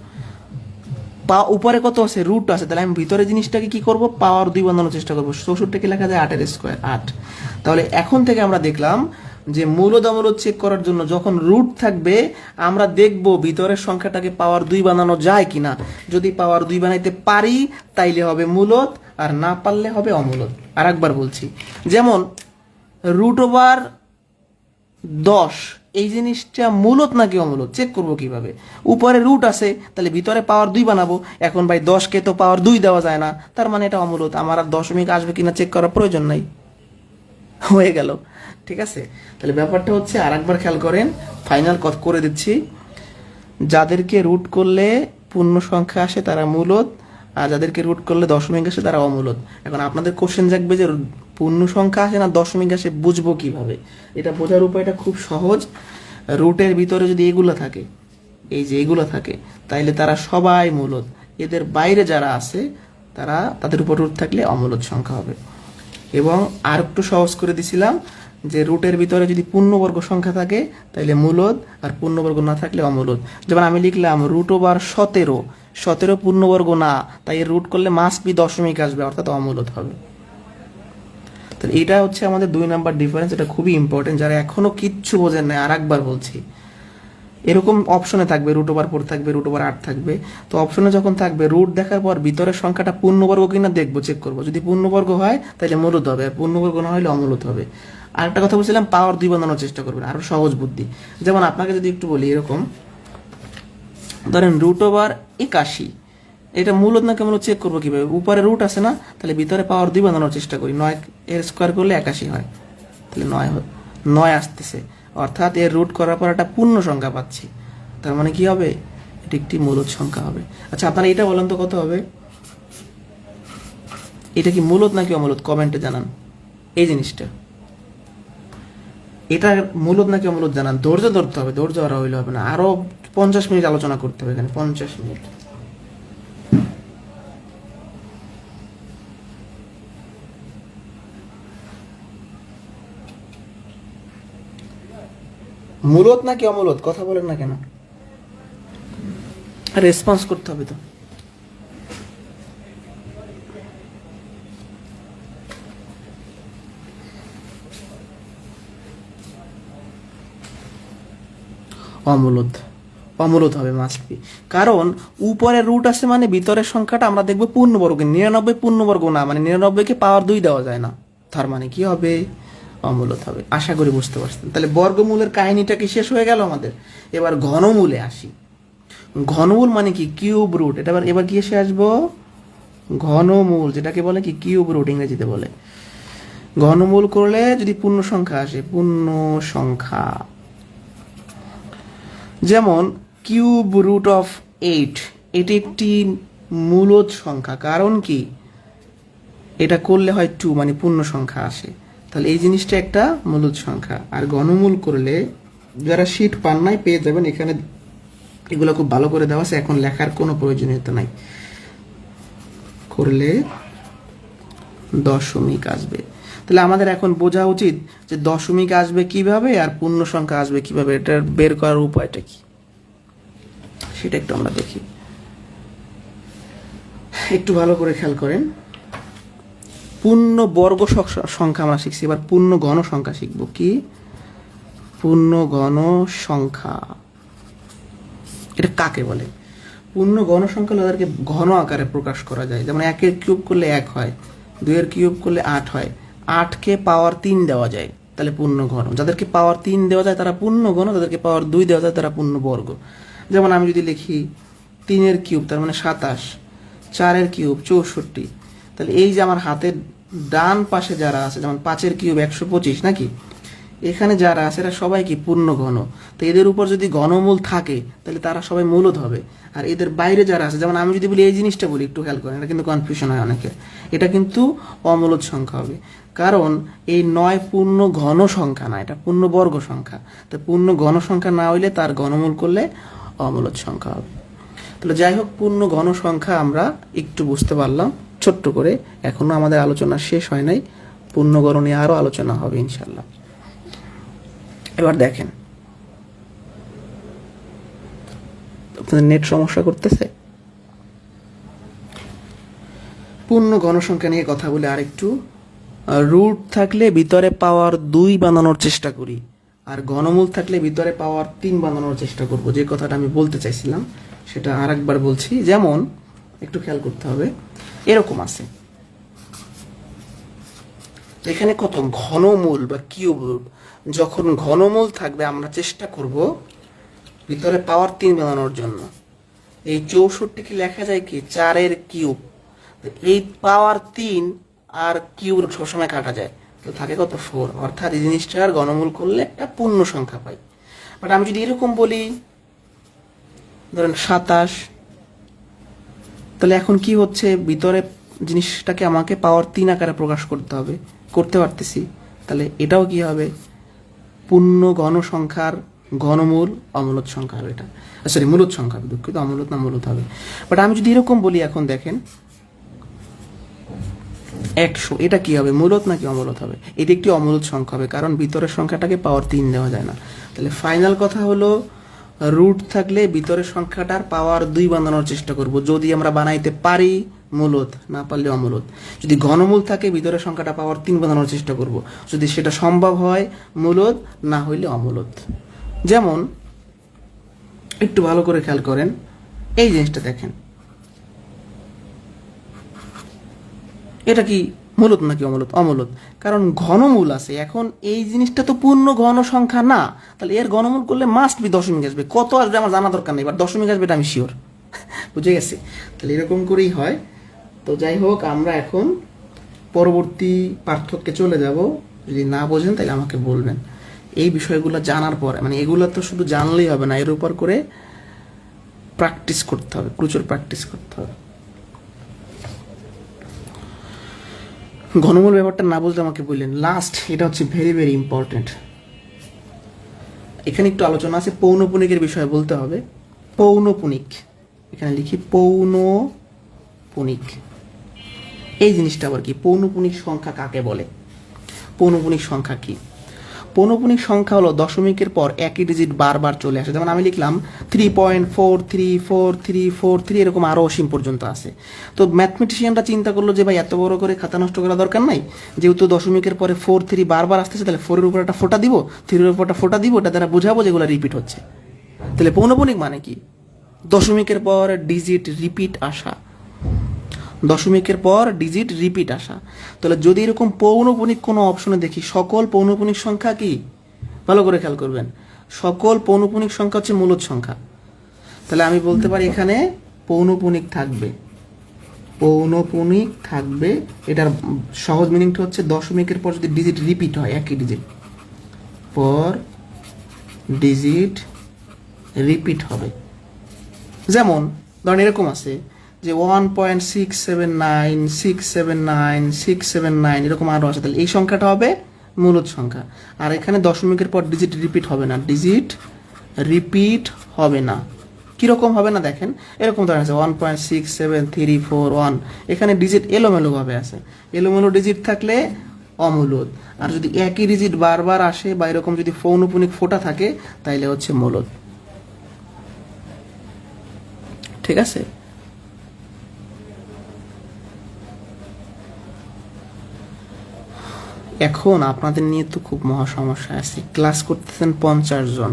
উপরে কত আছে, রুট আছে, তাহলে আমি ভিতরে জিনিসটাকে কি করব, পাওয়ার 2 বানানোর চেষ্টা করবো। 64 লেখা যায় 8 এর স্কোয়ার 8। তাহলে এখন থেকে আমরা দেখলাম যে মূলদ অমূলদ চেক করার জন্য যখন রুট থাকবে আমরা দেখব ভিতরের সংখ্যাটাকে পাওয়ার 2 বানানো যায় কিনা। যদি পাওয়ার 2 বানাইতে পারি তাইলে হবে মূলদ, আর না পারলে হবে অমূলদ। আর একবার বলছি, যেমন √10 এই জিনিসটা মূলদ নাকি অমূলদ চেক করবো কিভাবে, উপরে রুট আছে তাহলে ভিতরে পাওয়ার 2 বানাবো। এখন ভাই 10কে তো পাওয়ার 2 দেওয়া যায় না, তার মানে এটা অমূলদ, আমার আর দশমিক আসবে কিনা চেক করার প্রয়োজন নাই, হয়ে গেল। ঠিক আছে, তাহলে ব্যাপারটা হচ্ছে আর একবার খেয়াল করেন, ফাইনাল করে দিচ্ছি। যাদেরকে রুট করলে পূর্ণ সংখ্যা আসে তারা মূলদ, আর যাদেরকে রুট করলে দশমিক আসে তারা অমূলদ। এখন আপনাদের কোশ্চেন জাগবে যে পূর্ণ সংখ্যা আসে না দশমিক আসে, বুঝবো কিভাবে? এটা বোঝার উপায়টা খুব সহজ। রুটের ভিতরে যদি এগুলো থাকে, এই যে এগুলো থাকে, তাইলে তারা সবাই মূলদ। এদের বাইরে যারা আছে তারা, তাদের উপর রুট থাকলে অমূলদ সংখ্যা হবে। এবং আর একটু সহজ করে দিছিলাম যে রুটের ভিতরে যদি পূর্ণবর্গ সংখ্যা থাকে তাহলে মূলদ, আর পূর্ণবর্গ না থাকলে অমূলদ। যেমন আমি লিখলাম √17, 17 পূর্ণবর্গ না, তাই এর রুট করলে মাস্ট বি দশমিক আসবে, অর্থাৎ অমূলদ হবে। তাহলে এটা হচ্ছে আমাদের 2 নাম্বার ডিফারেন্স। এটা খুবই ইম্পর্টেন্ট, যারা এখনো কিচ্ছু বোঝেন না, আর একবার বলছি, এরকম অপশনে থাকবে √4 থাকবে, √8 থাকবে। তো অপশনে যখন থাকবে রুট দেখার পর ভিতরের সংখ্যাটা পূর্ণবর্গ কিনা দেখবো, চেক করবো। যদি পূর্ণবর্গ হয় তাহলে মূলদ হবে, আর পূর্ণবর্গ না হলে অমূলদ হবে। আর একটা কথা বলছিলাম, পাওয়ার 2 বানানোর চেষ্টা করবেন, আরো সহজ বুদ্ধি। যেমন আপনাকে যদি একটু বলি, এরকম ধরেন √81, এটা মূলদ না কেমন চেক করবো কিভাবে? উপরে রুট আছে না, তাহলে ভিতরে পাওয়ার 2 বানানোর চেষ্টা করি। 9 এর স্কোয়ার করলে 81 হয়, তাহলে 9 আসতেছে, অর্থাৎ এর রুট করার পর একটা পূর্ণ সংখ্যা পাচ্ছি, তার মানে কি হবে? এটি একটি মূলদ সংখ্যা হবে। আচ্ছা আপনারা এটা বলেন তো কত হবে? এটা কি মূলদ নাকি অমূলদ? কমেন্টে জানান এই জিনিসটা, এটা মূলদ নাকি অমূলদ জানান। ধৈর্য ধরতে হবে, ধৈর্য আর হইলে হবে না, আরো 50 মিনিট আলোচনা করতে হবে এখানে, 50 মিনিট। মূলদ নাকি অমূলদ কথা বলেন না কেন? রেসপন্স করতে হবে তো। অমূলদ, অমূলদ হবে মাস্ট বি, কারণ উপরে রুট আছে মানে ভিতরের সংখ্যাটা আমরা দেখবো পূর্ণবর্গ। 99 পূর্ণবর্গ না, মানে 99কে পাওয়ার 2 দেওয়া যায় না, তার মানে কি হবে? অমূলদ হবে। আশা করি বুঝতে পারছেন। তাহলে বর্গমূলের কাহিনীটা কি শেষ হয়ে গেল আমাদের? এবার ঘনমূলে আসি। ঘনমূল মানে কি? Cube root. এটা এবার কি এসে আসবো? ঘনমূল, যেটাকে বলে কি কিউব রুট ইংরেজিতে বলে। ঘনমূল করলে যদি পূর্ণ সংখ্যা আসে, পূর্ণ সংখ্যা, যেমন √8, এটি একটি মূলদ সংখ্যা। কারণ কি? এটা করলে হয় 2, মানে পূর্ণ সংখ্যা আসে, তাহলে এই জিনিসটা একটা মূলদ সংখ্যা। আর ঘনমূল করলে, যারা শীট পান নাই পেয়ে যাবেন, এখানে এগুলো খুব ভালো করে দেওয়া আছে, এখন লেখার কোনো প্রয়োজনীয়তা নাই। করলে দশমিক আসবে। তাহলে আমাদের এখন বোঝা উচিত যে দশমিক আসবে কিভাবে আর পূর্ণ সংখ্যা আসবে কিভাবে, এটা বের করার উপায়টা কি সেটা একটু আমরা দেখি। একটু ভালো করে খেয়াল করেন। পূর্ণ বর্গ সংখ্যা আমরা শিখছি, এবার পূর্ণ ঘন সংখ্যা শিখবো। কি? পূর্ণ ঘন সংখ্যা, এটা কাকে বলে? পূর্ণ ঘন সংখ্যা হলে তাদেরকে ঘন আকারে প্রকাশ করা যায়। যেমন 1 কিউব করলে 1 হয়, 2 কিউব করলে 8 হয়, 8কে পাওয়ার 3 দেওয়া যায়, তাহলে পূর্ণ ঘন। যাদেরকে পাওয়ার 3 দেওয়া যায় তারা পূর্ণ ঘন, যাদেরকে পাওয়ার 2 দেওয়া যায় তারা পূর্ণ বর্গ। যেমন আমি যদি লিখি 3 কিউব তার মানে 27, 4 কিউব 64, তাহলে এই যে আমার হাতের ডান পাশে যারা আছে, যেমন 5 কিউব 125 নাকি, এখানে যারা আছে এরা সবাই কি পূর্ণ ঘন। তো এদের উপর যদি ঘনমূল থাকে তাহলে তারা সবাই মূলদ হবে। আর এদের বাইরে যারা আছে, যেমন আমি যদি বলি এই জিনিসটা বলি, একটু খেয়াল করেন, এটা কিন্তু কনফিউশন হয় অনেকের, এটা কিন্তু অমূলদ সংখ্যা হবে। কারণ এই 9 পূর্ণ ঘন সংখ্যা না, এটা পূর্ণ বর্গ সংখ্যা। তো পূর্ণ ঘন সংখ্যা না হইলে তার ঘনমূল করলে অমূলদ সংখ্যা হবে। তাহলে যাই হোক, পূর্ণ ঘন সংখ্যা আমরা একটু বুঝতে পারলাম ছোট্ট করে, এখনো আমাদের আলোচনা শেষ হয় নাই, পূর্ণ ঘন নিয়ে আরো আলোচনা হবে ইনশাল্লাহ। এবার দেখেন, আপনাদের নেট সমস্যা করতেছে? পূর্ণ গণসংখ্যা নিয়ে কথা বলে আরেকটু। রুট থাকলে ভিতরে পাওয়ার 2 বানানোর চেষ্টা করি, আর ঘনমূল থাকলে ভিতরে পাওয়ার 3 বানানোর চেষ্টা করব। যে কথাটা আমি বলতে চাইছিলাম সেটা আরেকবার বলছি। যেমন একটু খেয়াল করতে হবে, এরকম আছে, এখানে কত ঘনমূল বা কিউব রুট। যখন ঘনমূল থাকবে আমরা চেষ্টা করব ভিতরে পাওয়ার 3 বানানোর জন্য। এই 64 কি লেখা যায় কি 4-এর কিউব, এই পাওয়ার 3 আর কিউব সবসময় কাটা যায়, তো থাকে কত 4। অর্থাৎ এই জিনিসটার ঘনমূল করলে একটা পূর্ণ সংখ্যা পাই। বাট আমি যদি এরকম বলি ধরেন 27, তাহলে এখন কি হচ্ছে, ভিতরে জিনিসটাকে আমাকে পাওয়ার 3 আকারে প্রকাশ করতে হবে, করতে পারতেছি। তাহলে এটাও কি হবে, পূর্ণ ঘন সংখ্যার ঘনমূল অমূলত সংখ্যা হবে। এটা সরি মূলত সংখ্যা হবে, দুঃখিত, অমূলত না মূলত হবে। বাট আমি যদি এরকম বলি, এখন দেখেন 100, এটা কি হবে, মূলত নাকি অমূলত হবে? এটি একটি অমূলত সংখ্যা হবে, কারণ ভিতরের সংখ্যাটাকে পাওয়ার 3 দেওয়া যায় না। তাহলে ফাইনাল কথা হলো, রুট থাকলে ভিতরের সংখ্যাটার পাওয়ার 2 বানানোর চেষ্টা করব, যদি আমরা বানাইতে পারি মূলত, না পারলে অমূলত। যদি ঘনমূল থাকে ভিতরের সংখ্যাটা পাওয়ার 3 বানানোর চেষ্টা করব, যদি সেটা সম্ভব হয় মূলত, না হইলে অমূলত। যেমন একটু ভালো করে খেয়াল করেন, এই জিনিসটা দেখেন, এটা কি মূলত নাকি অমূলত? অমূলত, কারণ ঘনমূল আছে। এখন এই জিনিসটা তো পূর্ণ ঘন সংখ্যা না, তাহলে এর ঘনমূল করলে মাস্ট বি দশমিক আসবে। কত আসবে আমার জানা দরকার নেই, বাট দশমিক আসবে এটা আমি শিওর। বুঝে গেছে? তাহলে এরকম করেই হয়। তো যাই হোক, আমরা এখন পরবর্তী পার্থক্যে চলে যাব। যদি না বোঝেন তাহলে আমাকে বলবেন। এই বিষয়গুলো জানার পরে, মানে এগুলো তো শুধু জানলেই হবে না, এর উপর করে প্র্যাকটিস করতে হবে, প্রচুর প্র্যাকটিস করতে হবে। ঘনমূল ব্যাপারটা না বুঝলে আমাকে বললেন। লাস্ট, এটা হচ্ছে ভেরি ভেরি ইম্পর্টেন্ট। এখানে একটু আলোচনা আছে, পৌনপুণিকের বিষয়ে বলতে হবে। পৌনপুণিক, এখানে লিখি পৌনপুণিক। এই জিনিসটা আবার কি? পৌনপুণিক সংখ্যা কাকে বলে? পৌনপুণিক সংখ্যা কি? পৌনপুণিক সংখ্যা হলো দশমিকের পর একই ডিজিট বারবার চলে আসে। যেমন আমি লিখলাম 3.434343, এরকম আরও অসীম পর্যন্ত আছে। তো ম্যাথমেটিশিয়ানরা চিন্তা করলো যে ভাই এত বড় করে খাতা নষ্ট করা দরকার নাই, যেহেতু দশমিকের পরে 43 বারবার আসতেছে, তাহলে 4-এর উপর একটা ফোঁটা দিব, 3-এর উপর একটা ফোঁটা দিব, এটা দ্বারা বোঝাবো যেগুলো রিপিট হচ্ছে। তাহলে পৌনপুণিক মানে কি? দশমিকের পর ডিজিট রিপিট আসা, দশমিকের পর ডিজিট রিপিট আসা। তাহলে যদি এরকম পৌনপুণিক কোনো অপশনে দেখি, সকল পৌনপুণিক সংখ্যা কি, ভালো করে খেয়াল করবেন, সকল পৌনপুণিক সংখ্যা হচ্ছে মূলত সংখ্যা। তাহলে আমি বলতে পারি এখানে পৌনপুণিক থাকবে, পৌনপুণিক থাকবে। এটার সহজ মিনিংটা হচ্ছে দশমিকের পর যদি ডিজিট রিপিট হয়, একই ডিজিট পর ডিজিট রিপিট হবে। যেমন ধরেন এরকম আছে যে 1.679679679 এরকম আরও আছে, তাহলে এই সংখ্যাটা হবে মূলত সংখ্যা। আর এখানে দশমিকের পর ডিজিট রিপিট হবে না, ডিজিট রিপিট হবে না। কীরকম হবে না দেখেন, এরকম ধরেন আছে 1.67341, এখানে ডিজিট এলোমেলোভাবে আছে। এলোমেলো ডিজিট থাকলে অমূলত, আর যদি একই ডিজিট বারবার আসে বা এরকম যদি পৌনপুণিক ফোঁটা থাকে তাইলে হচ্ছে মূলত। ঠিক আছে? এখন আপনাদের নিয়ে তো খুব মহা সমস্যা আছে। ক্লাস করতেছেন 50 জন,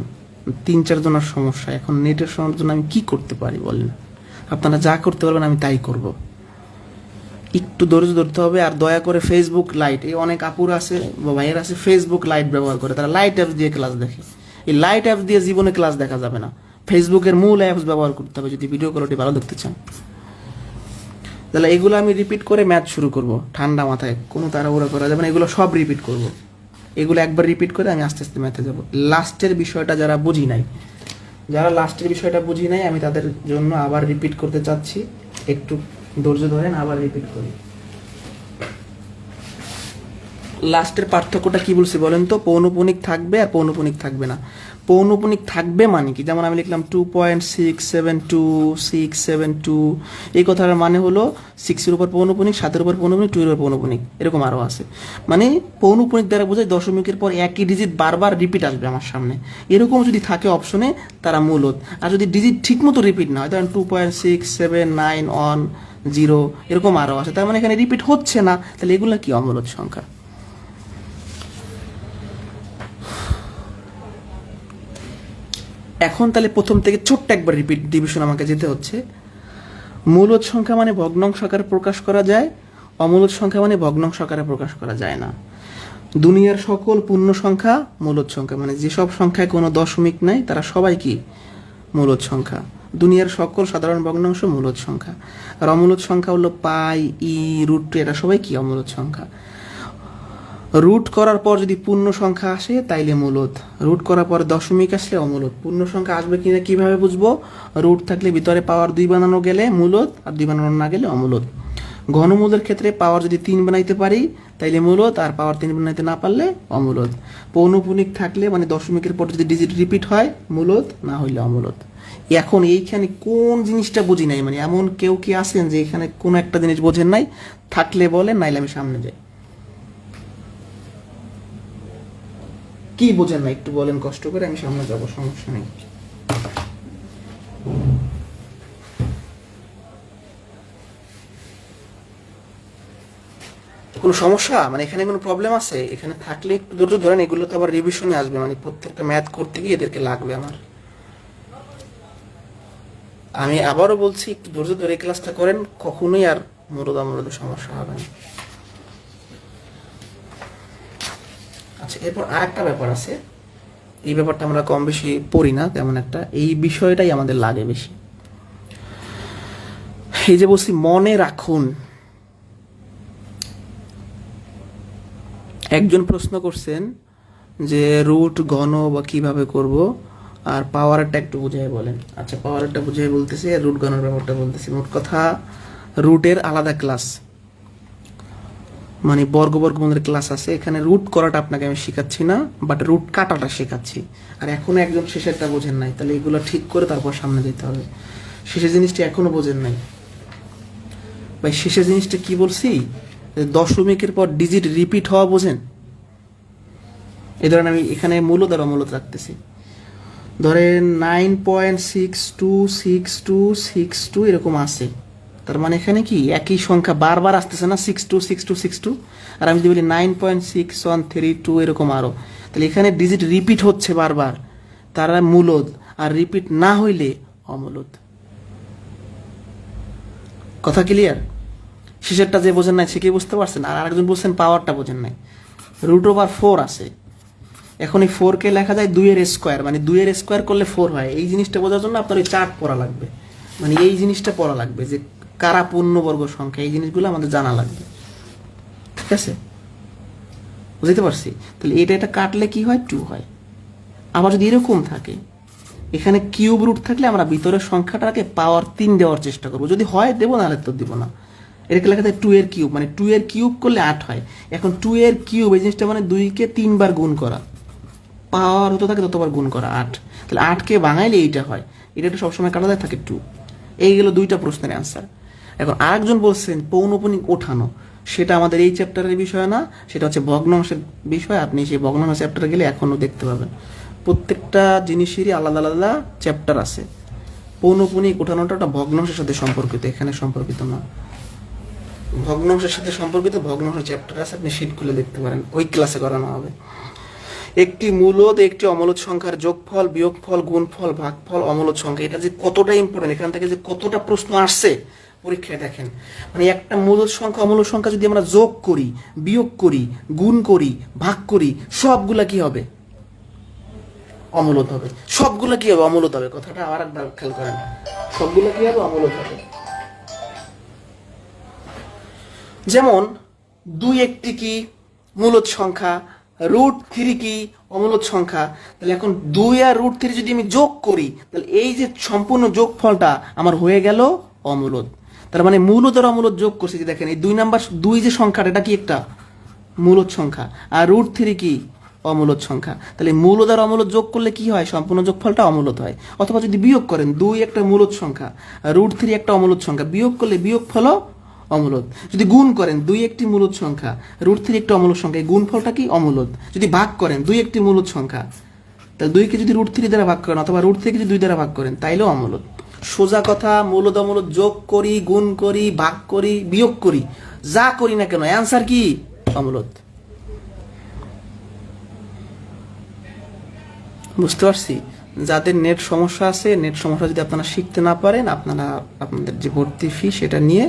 3-4 জনের সমস্যা। এখন নেটের সমস্যার জন্য আমি কি করতে পারি বলেন? আপনারা যা করতে পারবেন আমি তাই করব। একটু ধৈর্য ধরতে হবে। আর দয়া করে ফেসবুক লাইট, এই অনেক আপুর আছে বা ভাইয়ের আছে ফেসবুক লাইট ব্যবহার করে, তারা লাইট অ্যাপস দিয়ে ক্লাস দেখে। এই লাইট অ্যাপস দিয়ে জীবনে ক্লাস দেখা যাবে না, ফেসবুকের মূল অ্যাপস ব্যবহার করতে হবে যদি ভিডিও কোয়ালিটি ভালো দেখতে চান। তাহলে এগুলো আমি রিপিট করে ম্যাথ শুরু করব ঠান্ডা মাথায়, কোনো তাড়াহুড়া করা যাবে না, এগুলো সব রিপিট করব। এগুলো একবার রিপিট করে আমি আস্তে আস্তে ম্যাথে যাব। লাস্টের বিষয়টা যারা বুঝি নাই, আমি তাদের জন্য আবার রিপিট করতে চাচ্ছি, একটু ধৈর্য ধরেন, আবার রিপিট করি। লাস্টের পার্থক্যটা কি বলছি বলেন তো? পৌনপুনিক থাকবে আর পৌনপুনিক থাকবে না। পৌনপুনিক থাকবে মানে কি? যেমন আমি লিখলাম 2.672 এই কথাটার মানে হলো 6-এর উপর পৌনপুনিক, 7-এর উপর পৌনপুনিক, 2-এর উপর পৌনপুনিক, এরকম আরও আছে। মানে পৌনপুনিক দ্বারা বোঝায় দশমিকের পর একই ডিজিট বারবার রিপিট আসবে আমার সামনে, এরকম যদি থাকে অপশনে তারা মূলদ। আর যদি ডিজিট ঠিক মতো রিপিট না হয়, ধরেন 2.6791 এরকম আরও আছে, তার মানে এখানে রিপিট হচ্ছে না, তাহলে এগুলো কি? অমূলদ সংখ্যা। এখন তাহলে প্রথম থেকে ছোট্ট একবার রিপিট ডিভিশন আমাকে যেতে হচ্ছে। মূলদ সংখ্যা মানে ভগ্নাংশ আকারে প্রকাশ করা যায়, অমূলদ সংখ্যা মানে ভগ্নাংশ আকারে প্রকাশ করা যায় না। দুনিয়ার সকল পূর্ণ সংখ্যা মূলদ সংখ্যা, মানে যেসব সংখ্যায় কোনো দশমিক নাই তারা সবাই কি? মূলদ সংখ্যা। দুনিয়ার সকল সাধারণ ভগ্নাংশ মূলদ সংখ্যা। আর অমূলদ সংখ্যা হলো পাই, √2, এরা সবাই কি? অমূলদ সংখ্যা। রুট করার পর যদি পূর্ণ সংখ্যা আসে তাইলে মূলদ, রুট করার পর দশমিক আসলে অমূলদ। পূর্ণ সংখ্যা আসবে কিনা কিভাবে বুঝবো? রুট থাকলে ভিতরে পাওয়ার 2 বানানো গেলে মূলদ, আর 2 বানানো না গেলে অমূলদ। ঘনমূলের ক্ষেত্রে পাওয়ার যদি 3 বানাইতে পারি তাইলে মূলদ, আর পাওয়ার 3 বানাইতে না পারলে অমূলদ। পৌনপুনিক থাকলে মানে দশমিকের পর যদি ডিজিট রিপিট হয় মূলদ, না হইলে অমূলদ। এখন এইখানে কোন জিনিসটা বুঝি নাই, মানে এমন কেউ কি আছেন যে এখানে কোনো একটা জিনিস বোঝেন নাই? থাকলে বলেন, নাইলে আমি সামনে যাই। কি বোঝেন না একটু বলেন কষ্ট করে, আমি সামনে যাবো, সমস্যা নেই। কোনো সমস্যা মানে এখানে কোনো প্রবলেম আছে? এখানে থাকলে একটু ধৈর্য ধরেন, এগুলো তো আবার রিভিশনে আসবে, মানে প্রত্যেকটা ম্যাথ করতে গিয়ে এদেরকে লাগবে আমার। আমি আবারও বলছি, একটু ধৈর্য ধরে ক্লাসটা করেন, কখনোই আর মূলদ অমূলদ সমস্যা হবে না। আচ্ছা, এরপর আর একটা ব্যাপার আছে, এই ব্যাপারটা আমরা কম বেশি পড়ি না তেমন একটা, এই বিষয়টাই আমাদের লাগে বেশি। এই যে বলছি মনে রাখুন, একজন প্রশ্ন করছেন যে রুট ঘন বা কিভাবে করব, আর পাওয়ারটা একটু বুঝিয়ে বলেন। আচ্ছা, পাওয়ারটা বুঝিয়ে বলতেছি, আর রুট ঘনের ব্যাপারটা বলতেছি। মোট কথা, রুটের আলাদা ক্লাস, মানে বর্গমূলের ক্লাস আছে, এখানে রুট করাটা আপনাকে আমি শেখাচ্ছি না, বাট রুট কাটাটা শেখাচ্ছি। আর এখনো একজন শেষেরটা বোঝেন নাই, তাহলে এগুলো ঠিক করে তারপর সামনে যেতে হবে। শেষের জিনিসটা এখনো বোঝেন নাই ভাই। শেষের জিনিসটা কি বলছি? দশমিকের পর ডিজিট রিপিট হওয়া বোঝেন? এই ধরেন আমি এখানে মূলদ আর অমূলদ রাখতেছি, ধরেন 9.626262 এরকম আছে, তার মানে এখানে কি একই সংখ্যা বারবার আসতেছে না, 626262। আর আমি যদি বলি 9.6132 এরকম আরো, তাহলে এখানে ডিজিট রিপিট হচ্ছে বারবার, তারা মূলদ, আর রিপিট না হইলে অমূলদ। কথা ক্লিয়ার? শেষেরটা যে বোঝেন নাই সে কি বুঝতে পারছেন? আর আরেকজন বলছেন পাওয়ারটা বোঝেন নাই। √4 আছে, এখন এই 4কে লেখা যায় 2-এর স্কোয়ার, মানে 2-এর স্কোয়ার করলে 4 হয়। এই জিনিসটা বোঝার জন্য আপনার ওই চার্ট পড়া লাগবে, মানে এই জিনিসটা পড়া লাগবে যে কারা পূর্ণবর্গ সংখ্যা, এই জিনিসগুলো আমাদের জানা লাগবে। ঠিক আছে, বুঝতে পারছি? তাহলে এটা কাটলে কি হয়? 2 হয়। আবার যদি এরকম থাকে, এখানে কিউব রুট থাকলে আমরা ভিতরের সংখ্যাটাকে পাওয়ার 3 দেওয়ার চেষ্টা করবো, যদি হয় দেবো, নাহলে তো দিব না। এটাকে লেখা যায় 2-এর কিউব, মানে 2-এর কিউব করলে 8 হয়। এখন 2-এর কিউব এই জিনিসটা মানে 2কে 3 বার গুণ করা, পাওয়ার হতে থাকে ততবার গুণ করা 8, তাহলে 8কে ভাঙাইলে এইটা হয়। এটা সবসময় কাটা যায় থাকে 2। এই গেল 2টা প্রশ্নের অ্যান্সার। এখন আরেকজন বলছেন পৌনপুনিক ওঠানো, সেটা আমাদের এই চ্যাপ্টারের বিষয় না, সেটা হচ্ছে ভগ্নাংশের বিষয়। আপনি সেই ভগ্নাংশ চ্যাপ্টারে গেলে এখনো দেখতে পাবেন, প্রত্যেকটা জিনিসেরই আলাদা আলাদা চ্যাপ্টার আছে। পৌনপুনিক ওঠানোটা একটা ভগ্নাংশের সাথে সম্পর্কিত, এখানে সম্পর্কিত না। ভগ্নাংশের সাথে সম্পর্কিত ভগ্নাংশ চ্যাপ্টার আছে, আপনি শীট খুলে দেখতে পারেন, ওই ক্লাসে করানো হবে। একটি মূলদ একটি অমূলদ সংখ্যার যোগফল, বিয়োগফল, গুণফল, ভাগফল, অমূলদ সংখ্যা, এটা যে কতটা ইম্পর্টেন্ট, এখান থেকে যে কতটা প্রশ্ন আসছে পরীক্ষায় দেখেন। মানে একটা মূলদ সংখ্যা অমূলদ সংখ্যা যদি আমরা যোগ করি, বিয়োগ করি, গুণ করি, ভাগ করি, সবগুলা কি হবে? অমূলদ হবে। সবগুলা কি হবে? অমূলদ হবে। কথাটা আবার একবার খেয়াল করেন, সবগুলা কি হবে? অমূলদ হবে। যেমন 2 একটি কি মূলদ সংখ্যা, √3 কি অমূলদ সংখ্যা। তাহলে এখন 2 আর √3 যদি আমি যোগ করি, তাহলে এই যে সম্পূর্ণ যোগফলটা আমার হয়ে গেল অমূলদ। তার মানে মূলদ আর অমূলদ যোগ করছি, যে দেখেন এই 2 নাম্বার 2 যে সংখ্যাটা, এটা কি একটা মূলদ সংখ্যা, আর √3 কি অমূলদ সংখ্যা। তাহলে মূলদ আর অমূলদ যোগ করলে কি হয়, সম্পূর্ণ যোগফলটা অমূলদ হয়। অথবা যদি বিয়োগ করেন, 2 একটা মূলদ সংখ্যা, √3 একটা অমূলদ সংখ্যা, বিয়োগ করলে বিয়োগফলও অমূলদ। যদি গুণ করেন, 2 একটি মূলদ সংখ্যা, √3 একটা অমূলদ সংখ্যা, এই গুণফলটা কি অমূলদ। যদি ভাগ করেন, 2 একটি মূলদ সংখ্যা, তাহলে 2 কে যদি √3 দ্বারা ভাগ করেন অথবা √3 কে যদি 2 দ্বারা ভাগ করেন তাইলেও অমূলদ। সোজা কথা, মূলদ অমূলদ যোগ করি, গুণ করি, ভাগ করি, বিয়োগ করি, যা করি না কেন অ্যান্সার কি অমূলদ। বুঝতে পারছি। যাদের নেট সমস্যা আছে, নেট সমস্যা যদি আপনারা শিখতে না পারেন, আপনারা আপনাদের যে ভর্তি ফি সেটা নিয়ে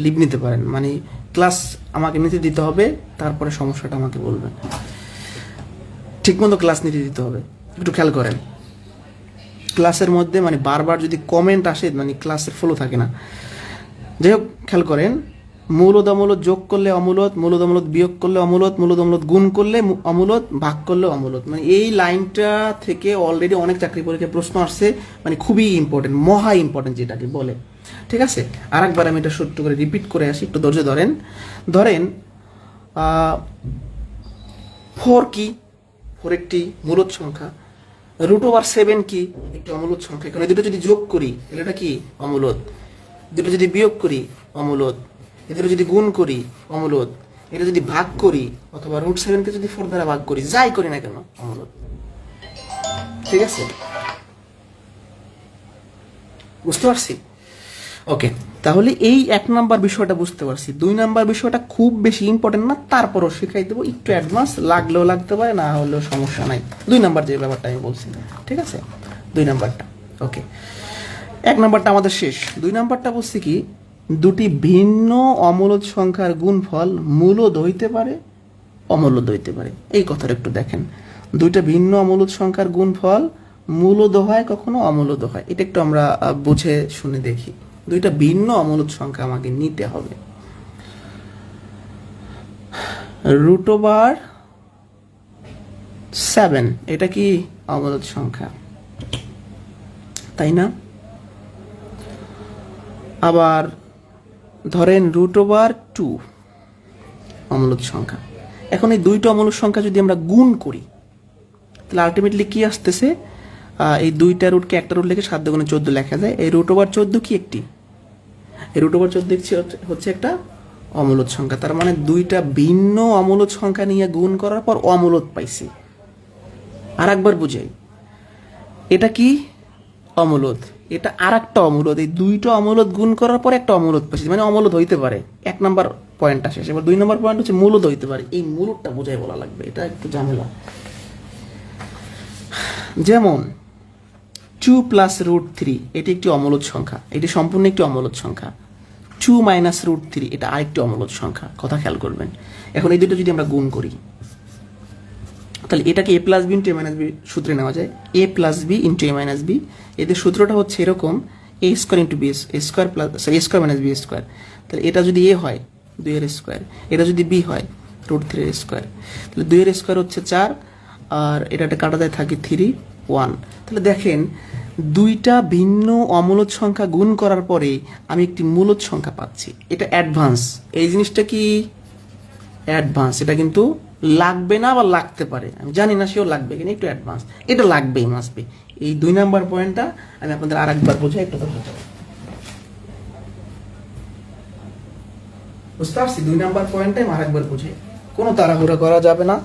লিভ নিতে পারেন, মানে ক্লাস আমাকে নিতে দিতে হবে, তারপরে সমস্যাটা আমাকে বলবেন। ঠিকমতো ক্লাস নিতে দিতে হবে। একটু খেয়াল করেন, ক্লাসের মধ্যে মানে বারবার যদি কমেন্ট আসে, মানে ক্লাসের ফলো থাকে না। যাই হোক, খেয়াল করেন, মূলদ অমূলদ যোগ করলে অমূলদ, মূলদ অমূলদ বিয়োগ করলে অমূলদ, মূলদ অমূলদ গুণ করলে অমূলদ, ভাগ করলে অমূলদ। মানে এই লাইনটা থেকে অলরেডি অনেক চাকরি পরীক্ষায় প্রশ্ন আসছে, মানে খুবই ইম্পর্টেন্ট, মহা ইম্পর্টেন্ট যেটাকে বলে। ঠিক আছে, আরেকবার আমি এটা সত্য করে রিপিট করে আসি, একটু ধৈর্য ধরেন। ধরেন 4 কি, 4 একটি মূলদ সংখ্যা, √7 কি একটি অমূলদ সংখ্যা। এখানে দুটো যদি যোগ করি তাহলে এটা কি অমূলদ, দুটো যদি বিয়োগ করি অমূলদ, এদের যদি গুণ করি অমূলদ, এটা যদি ভাগ করি অথবা √7 কে যদি 4 দ্বারা ভাগ করি, যাই করি না কেন অমূলদ। ঠিক আছে, বুঝতে পারছি? ওকে, তাহলে এই 1 নাম্বার বিষয়টা বুঝতে পারছি। 2 নাম্বার বিষয়টা খুব বেশি ইম্পর্টেন্ট না, তারপরও শিখাই দেবো, একটু অ্যাডভান্স, লাগলেও লাগতে পারে, না হলেও সমস্যা নাই। 2 নাম্বার যে ব্যাপারটা আমি বলছি, ঠিক আছে, 2 নাম্বারটা। ওকে, 1 নাম্বারটা আমাদের শেষ। 2 নাম্বারটা বলছি কি, দুটি ভিন্ন অমূলদ সংখ্যার গুণফল মূলদ হইতে পারে, অমূলদ হইতে পারে। এই কথাটা একটু দেখেন, দুইটা ভিন্ন অমূলদ সংখ্যার গুণফল মূলদ হয়, কখনো অমূলদ হয়। এটা একটু আমরা বুঝে শুনে দেখি। দুইটা ভিন্ন অমূলদ সংখ্যা আমাকে নিতে হবে। √7 এটা কি অমূলদ সংখ্যা, তাই না? আবার ধরেন √2 অমূলদ সংখ্যা। এখন এই দুইটা অমূলদ সংখ্যা যদি আমরা গুণ করি, তাহলে আলটিমেটলি কি আসতেছে, এই দুইটা রুটকে একটা রুট লিখে 7 × 14 লেখা যায়। এই √14 কি একটি, এই √14 হচ্ছে একটা অমূলদ সংখ্যা। তার মানে দুইটা ভিন্ন অমূলদ সংখ্যা নিয়ে গুণ করার পর অমূলদ পাইছি। আর একবার বুঝাই, এটা কি অমূলদ, এটা আর একটা অমূলদ। এই দুইটা অমূলদ গুণ করার পর একটা অমূলদ পাইছি, মানে অমূলদ হইতে পারে। 1 নাম্বার পয়েন্টটা শেষ। এবার 2 নাম্বার পয়েন্ট হচ্ছে মূলদ হইতে পারে। এই মূলদটা বোঝাই বলা লাগবে, এটা একটু ঝামেলা। যেমন 2 + √3 এটি একটি অমূলদ সংখ্যা, এটি সম্পূর্ণ একটি অমূলদ সংখ্যা। 2 - √3 এটা আরেকটি অমূলদ সংখ্যা, কথা খেয়াল করবেন। এখন এই দুটো যদি আমরা গুণ করি, তাহলে এটাকে a + b × a - b সূত্রে নেওয়া যায়। a + b × a - b, এদের সূত্রটা হচ্ছে এরকম, a² × b, a² - b²। তাহলে এটা যদি a হয় 2 এটা যদি b হয় √3 তাহলে 2 হচ্ছে 4, আর এটা কাটা যায় থাকে 3 1। তাহলে দেখেন, দুইটা ভিন্ন অমূলদ সংখ্যা গুণ করার পরে আমি একটি মূলদ সংখ্যা পাচ্ছি। এটা অ্যাডভান্স, এই জিনিসটা কি অ্যাডভান্স। এটা কিন্তু লাগবে না বা লাগতে পারে, আমি জানি না সেও লাগবে কিনা, একটু অ্যাডভান্স। এটা লাগবেই, মাসবে। এই 2 নাম্বার পয়েন্টটা আমি আপনাদের আরেকবার বোঝাই, একটু বুঝতে পারছি। 2 নাম্বার পয়েন্টটা আমি আরেকবার বোঝাই, কোনো তাড়াহুড়া করা যাবে না।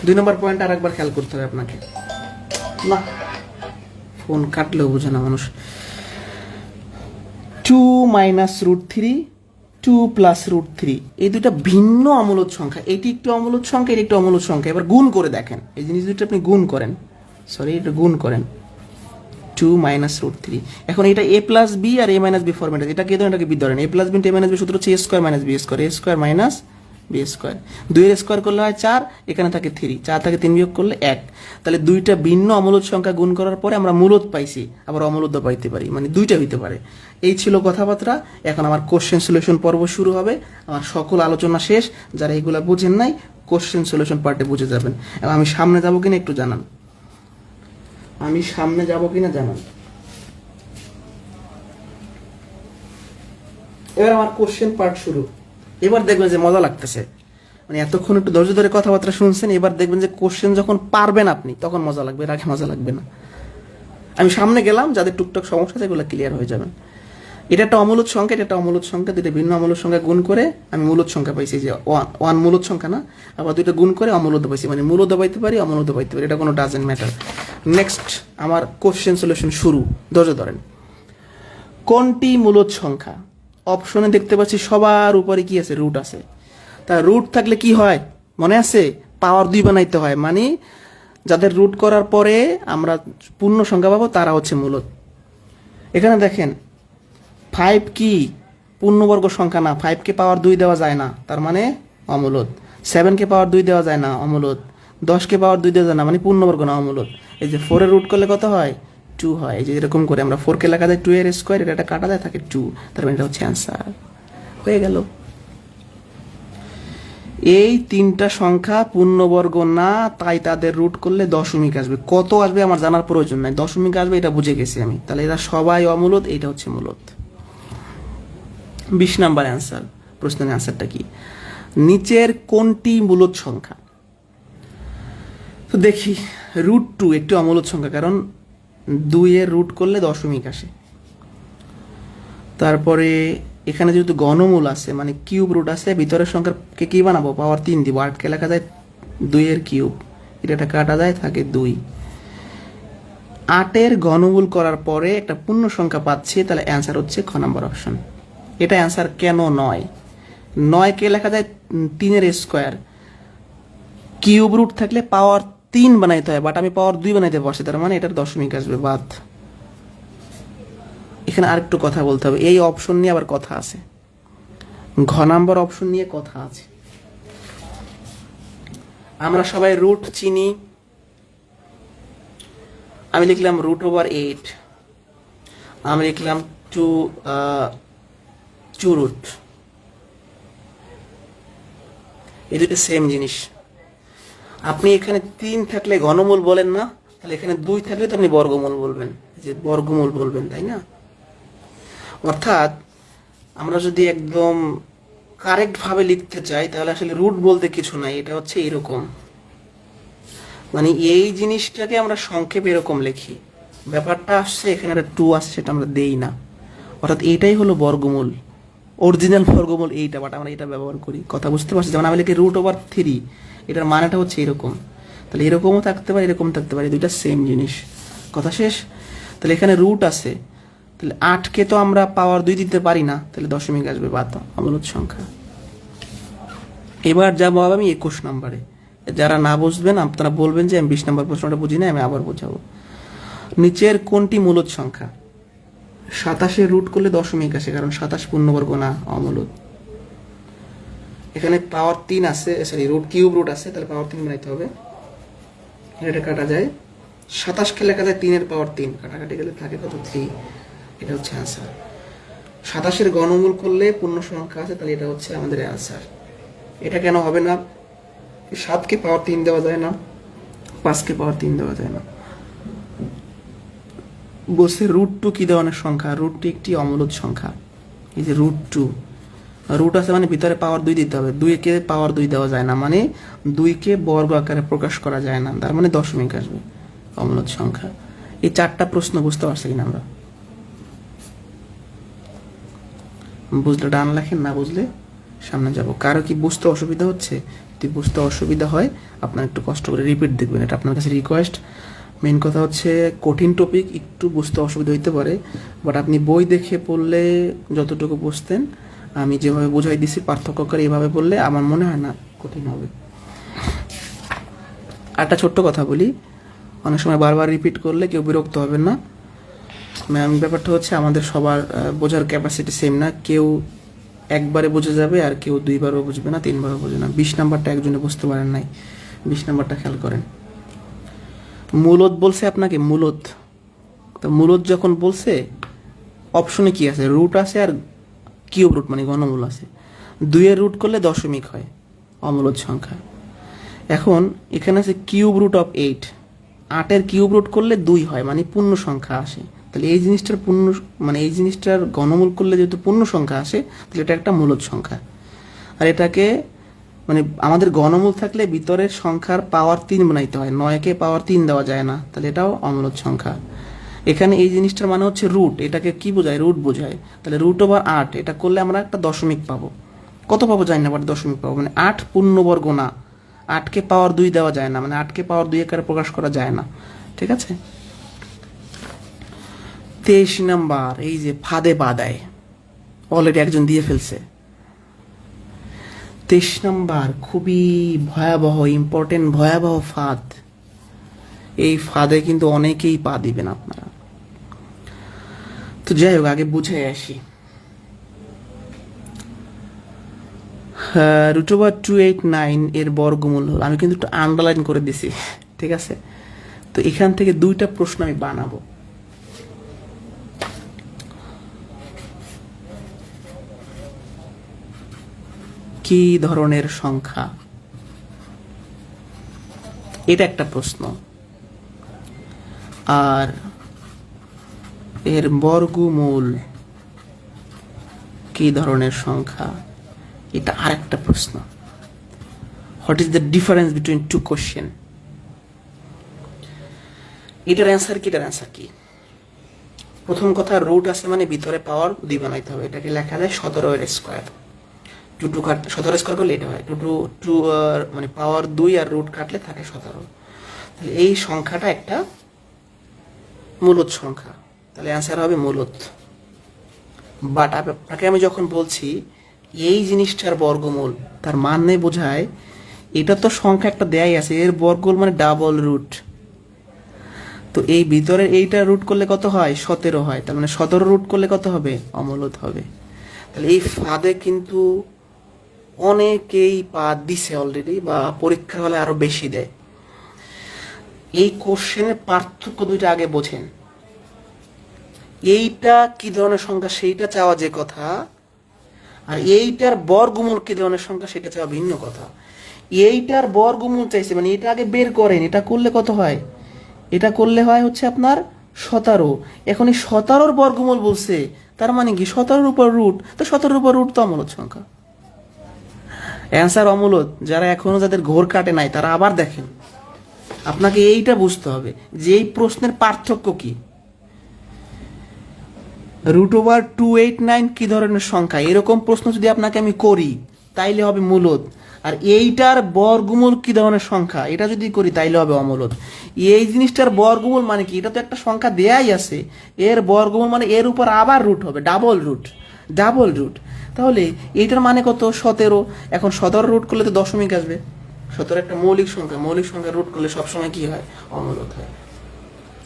2 নাম্বার পয়েন্ট আরেকবার খেয়াল করতে হবে আপনাকে। না, ফোন কাটলেও বোঝে না মানুষ। 2 - √3, 2 + √3 এই দুইটা ভিন্ন অমূলদ সংখ্যা। এটি একটি অমূলদ সংখ্যা, এটি একটি অমূলদ সংখ্যা। এবার গুণ করে দেখেন, এই জিনিস দুটো আপনি গুণ করেন, এটা গুণ করেন 2 - √3। এখন এটা a + b আর a - b ফরম্যাট। এটা কে ধরেন, এটাকে b ধরেন। a + b × a - b সূত্র হচ্ছে a² - b², a² - b²। 2 করলে হয় 4, এখানে থাকে 3, 4 থেকে 3 বিয়োগ করলে 1। তাহলে দুইটা ভিন্ন অমূলদ সংখ্যা গুণ করার পরে আমরা মূলদ পাইছি, আবার অমূলদ পাইতে পারি, মানে দুইটা হইতে পারে। এই ছিল কথাবার্তা। এখন আমার কোশ্চেন সলিউশন পর্ব শুরু হবে। আমার সকল আলোচনা শেষ। যারা এগুলা বুঝেন নাই, কোশ্চেন সলিউশন পার্টে বুঝে যাবেন। এবং আমি সামনে যাবো কিনা একটু জানান, এবার আমার কোশ্চেন পার্ট শুরু। এবার দেখবেন যে মজা লাগতেছে, মানে এতক্ষণ একটু ধৈর্য ধরে কথাবার্তা শুনছেন, এবার দেখবেন যে কোশ্চেন যখন পারবেন আপনি তখন মজা লাগবে, এর আগে মজা লাগবে না। আমি সামনে গেলাম, যাদের টুকটাক সমস্যা আছে এগুলো ক্লিয়ার হয়ে যাবেন। এটা একটা অমূলদ সংখ্যা, এটা একটা অমূলদ সংখ্যা, দুটো ভিন্ন অমূলদ সংখ্যা গুণ করে আমি মূলদ সংখ্যা পাইছি, যে ওয়ান মূলদ সংখ্যা না, আবার দুটো গুণ করে অমূলদ পাইছি, মানে মূলদ পাইতে পারি অমূলদ পাইতে পারি, এটা কোনো ডাজেন্ট ম্যাটার। নেক্সট আমার কোশ্চেন সলিউশন শুরু, ধৈর্য ধরেন। কোনটি মূলদ সংখ্যা? অপশনে দেখতে পাচ্ছি সবার উপরে কি আছে, রুট আছে। তা রুট থাকলে কি হয় মনে আছে, পাওয়ার 2 বানাইতে হয়, মানে যাদের রুট করার পরে আমরা পূর্ণ সংখ্যা পাবো তারা হচ্ছে মূলদ। এখানে দেখেন 5 কি পূর্ণবর্গ সংখ্যা না, 5 কে পাওয়ার 2 দেওয়া যায় না, তার মানে অমূলদ। 7 কে পাওয়ার 2 দেওয়া যায় না, অমূলদ। 10 কে পাওয়ার 2 দেওয়া যায় না, মানে পূর্ণবর্গ না, অমূলদ। এই যে 4 এর রুট করলে কত হয়, 2 হয়। এই যে এরকম করে আমরা 4 কে লেখা যায় 2 এর স্কোয়ার, এটা কাটা যায় থাকে 2, তার মানে এটা হচ্ছে অ্যান্সার। হয়ে গেল। এই 3টা সংখ্যা পূর্ণবর্গ না, তাই তাদের রুট করলে দশমিক আসবে। কত আসবে আমার জানার প্রয়োজন নাই, দশমিক আসবে এটা বুঝে গেছি আমি। তাহলে এরা সবাই অমূলদ, এটা হচ্ছে মূলদ। 20 নাম্বার অ্যান্সার, প্রশ্নের অ্যান্সারটা কি, নিচের কোনটি মূলদ সংখ্যা? তো দেখি, √2 একটি অমূলদ সংখ্যা, কারণ 2 এর রুট করলে দশমিক আসে। তারপরে এখানে যেহেতু ঘনমূল আছে, মানে কিউব রুট আছে, ভিতরের সংখ্যাকে কি বানাবো, পাওয়ার 3 দিব। 8 কে লেখা যায় 2 এর কিউব, এটা কাটা যায় থাকে 2। 8 এর ঘনমূল করার পরে একটা পূর্ণ সংখ্যা পাচ্ছি, তাহলে অ্যান্সার হচ্ছে খ নাম্বার অপশন। এটা অ্যান্সার কেন নয়? 9 কে লেখা যায় 3 এর স্কোয়ার, কিউব রুট থাকলে পাওয়ার 3 বানাইতে হয়, বাট আমি পাওয়ার 2 বানাইতে পারছি, তার মানে এটার দশমিক আসবে, বাদ। এখানে আরেকটু কথা বলতে হবে, এই অপশন নিয়ে আবার কথা আছে, ঘ নাম্বার অপশন নিয়ে কথা আছে। আমরা সবাই রুট চিনি, আমি লিখলাম √8, আমি লিখলাম 2 রুট, এই দুটো সেম জিনিস। আপনি এখানে 3 থাকলে ঘনমূল বলেন না, তাহলে এখানে 2 থাকলে তো আপনি বর্গমূল বলবেন, যে বর্গমূল বলবেন, তাই না? অর্থাৎ আমরা যদি একদম কারেক্ট ভাবে লিখতে চাই, তাহলে আসলে রুট বলতে কিছু নাই, এটা হচ্ছে এরকম, মানে এই জিনিসটাকে আমরা সংক্ষেপে এরকম লিখি। ব্যাপারটা আসছে এখানে একটা 2 আসছে, সেটা আমরা দেই না, অর্থাৎ এইটাই হলো বর্গমূল, অরিজিনাল বর্গমূল এইটা, বাট আমরা এটা ব্যবহার করি। কথা বুঝতে পারছি? যেমন আমি লিখি √3, এটার মানেটা হচ্ছে এরকম, তাহলে এরকমও থাকতে পারে, এরকম থাকতে পারে, দুইটা সেম জিনিস। কথা শেষ? তাহলে এখানে রুট আছে, তাহলে 8 কে তো আমরা পাওয়ার 2 দিতে পারি না, তাহলে দশমিক আসবে, বাদ, অমূলদ সংখ্যা। এবার যাবো আমি 21 নম্বরে। যারা না বুঝবেন আপনারা বলবেন যে আমি 20 নম্বর প্রশ্নটা বুঝি না, আমি আবার বোঝাবো। নিচের কোনটি মূলদ সংখ্যা? 27 রুট করলে দশমিক আসে, কারণ 27 পূর্ণবর্গ না, অমূলদ। এখানে পাওয়ার 3 আছে, সরি রুট কিউব রুট আছে, তাহলে পাওয়ার 3 বানাইতে হবে, এটা কাটা যায়। 27 কে লেখা যায় 3 এর পাওয়ার 3, কাটাকাটি গেলে থাকে কত, 3, এটা হচ্ছে অ্যান্সার। 27 এর ঘনমূল করলে পূর্ণ সংখ্যা আছে, তাহলে এটা হচ্ছে আমাদের অ্যান্সার। এটা কেন হবে না? 7 কে পাওয়ার 3 দেওয়া যায় না, 5 কে পাওয়ার 3 দেওয়া যায় না। বলছে √2 কি ধরনের সংখ্যা? √2 একটি অমূলদ সংখ্যা। এই যে √2, রুট আছে মানে ভিতরে পাওয়ার 2 দিতে হবে, 2 কে পাওয়ার 2 দেওয়া যায় না, মানে 2 কে বর্গ আকারে প্রকাশ করা যায় না, তার মানে দশমিক আসবে, অমূলদ সংখ্যা। এই 4টা প্রশ্ন বুঝতে পারছি কিনা আমরা? বুঝলে ডান লেখেন, না বুঝলে সামনে যাব। কারো কি বুঝতে অসুবিধা হচ্ছে? যদি বুঝতে অসুবিধা হয় আপনার একটু কষ্ট করে রিপিট দেখবেন, এটা আপনার কাছে রিকোয়েস্ট। মেন কথা হচ্ছে কঠিন টপিক, একটু বুঝতে অসুবিধা হইতে পারে, বাট আপনি বই দেখে পড়লে যতটুকু বুঝতেন, আমি যেভাবে বুঝাই দিছি পার্থক্য করে এভাবে বললে আমার মনে হয় না কঠিন হবে। একটা ছোট্ট কথা বলি, অনেক সময় বারবার রিপিট করলে কেউ বিরক্ত হবেন না। ম্যাম, ব্যাপারটা হচ্ছে আমাদের সবার বোঝার ক্যাপাসিটি সেম না, কেউ একবারে বুঝে যাবে আর কেউ 2বারও বুঝবে না, 3বারও বুঝবে না। 20 নাম্বারটা একজনে বুঝতে পারেন নাই, 20 নাম্বারটা খেয়াল করেন। মূলদ বলছে আপনাকে, মূলদ, তো মূলদ যখন বলছে অপশনে কি আছে, রুট আছে আর কিউব রুট মানে ঘনমূল আছে। 2 এর রুট করলে দশমিক হয়, অমূলদ সংখ্যা। এখন এখানে আছে কিউব রুট অফ 8, 8 এর কিউব রুট করলে 2 হয়, মানে পূর্ণ সংখ্যা আসে। তাহলে এই জিনিসটার পূর্ণ, মানে এই জিনিসটার ঘনমূল করলে যেহেতু পূর্ণ সংখ্যা আসে, তাহলে এটা একটা মূলদ সংখ্যা। আর এটাকে মানে আমাদের ঘনমূল থাকলে ভিতরের সংখ্যার পাওয়ার 3 বানাইতে হয়, 9কে পাওয়ার 3 দেওয়া যায় না, তাহলে এটাও অমূলদ সংখ্যা। এখানে এই জিনিসটার মানে হচ্ছে রুট, এটাকে কি বোঝায়? রুট বোঝায়। তাহলে √8 এটা করলে আমরা একটা দশমিক পাবো। কত পাবো জানি না, বাট দশমিক পাবো। মানে 8 পূর্ণবর্গ না, 8কে পাওয়ার 2 দেওয়া যায় না, মানে 8কে পাওয়ার 2 আকারে প্রকাশ করা যায় না। ঠিক আছে। 23 নাম্বার, এই যে ফাঁদে পা দেয়, অলরেডি একজন দিয়ে ফেলছে। 23 নাম্বার খুবই ভয়াবহ, ইম্পর্টেন্ট, ভয়াবহ ফাঁদ। এই ফাঁদে কিন্তু অনেকেই পা দিবেন আপনারা। তো যাই হোক, আগে বুঝে আসি। √289 এর বর্গমূল হল, আমি কিন্তু একটু আন্ডারলাইন করে দিছি, ঠিক আছে। তো এখান থেকে 2টা প্রশ্ন আমি বানাবো। কি ধরনের সংখ্যা, এটা একটা প্রশ্ন। আর এর বর্গমূল কি ধরনের সংখ্যা, এটা আরেকটা প্রশ্ন। What is the difference between 2 question? এটার অ্যান্সার কি? এটার অ্যান্সার কি? প্রথম কথা, রুট আছে মানে ভিতরে পাওয়ার 2 বানাইতে হবে। এটাকে লেখা যায় 17 এর স্কোয়ার। 17 স্কোয়ার করলে এটা হয় 2 মানে পাওয়ার 2 আর রুট কাটলে থাকে 17। তাহলে এই সংখ্যাটা একটা মূলদ সংখ্যা, তাহলে অ্যান্সার হবে মূলদ। বাট আপনাকে আমি যখন বলছি এই জিনিসটার বর্গমূল, তার মানে বোঝায় এটা তো সংখ্যা একটা দেয়াই আছে, এর বর্গমূল মানে ডাবল রুট। তো এই ভিতরে এইটা রুট করলে কত হয়? 17 হয়। তার মানে 17 রুট করলে কত হবে? অমূলদ হবে। তাহলে এই ফাঁদে কিন্তু অনেকেই পা দিছে অলরেডি, বা পরীক্ষার হলে আরো বেশি দেয়। এই কোশ্চেনের পার্থক্য দুইটা আগে বোঝেন। এইটা কি ধরনের সংখ্যা সেইটা চাওয়া যে কথা, আর এইটার বর্গমূল কি ধরনের সংখ্যা সেটা চাওয়া ভিন্ন কথা। এইটার বর্গমূল চাইছে, মানে এটা আগে বের করেন, এটা করলে কত হয়? এটা করলে হয় হচ্ছে আপনার 17। এখন এই 17-র বর্গমূল বলছে, তার মানে কি 17-র উপর রুট, তো 17-র উপর রুট তো অমূলদ সংখ্যা। অ্যান্সার অমূলদ। যারা এখনো যাদের ঘোর কাটে নাই তারা আবার দেখেন, আপনাকে এইটা বুঝতে হবে যে এই প্রশ্নের পার্থক্য কি। √289 কি ধরনের সংখ্যা, এরকম প্রশ্ন যদি আপনাকে আমি করি তাইলে হবে মূলদ। আর এইটার বর্গমূল কি ধরনের সংখ্যা, এটা যদি করি তাইলে হবে অমূলদ। এই জিনিসটার বর্গমূল মানে কি? এটা তো একটা সংখ্যা দেয়াই আছে, এর বর্গমূল মানে এর উপর আবার রুট হবে, ডাবল রুট, ডাবল রুট। তাহলে এইটার মানে কত? 17। এখন 17 রুট করলে তো দশমিক আসবে। 17 একটা মৌলিক সংখ্যা, মৌলিক সংখ্যা রুট করলে সবসময় কি হয়? অমূলদ হয়।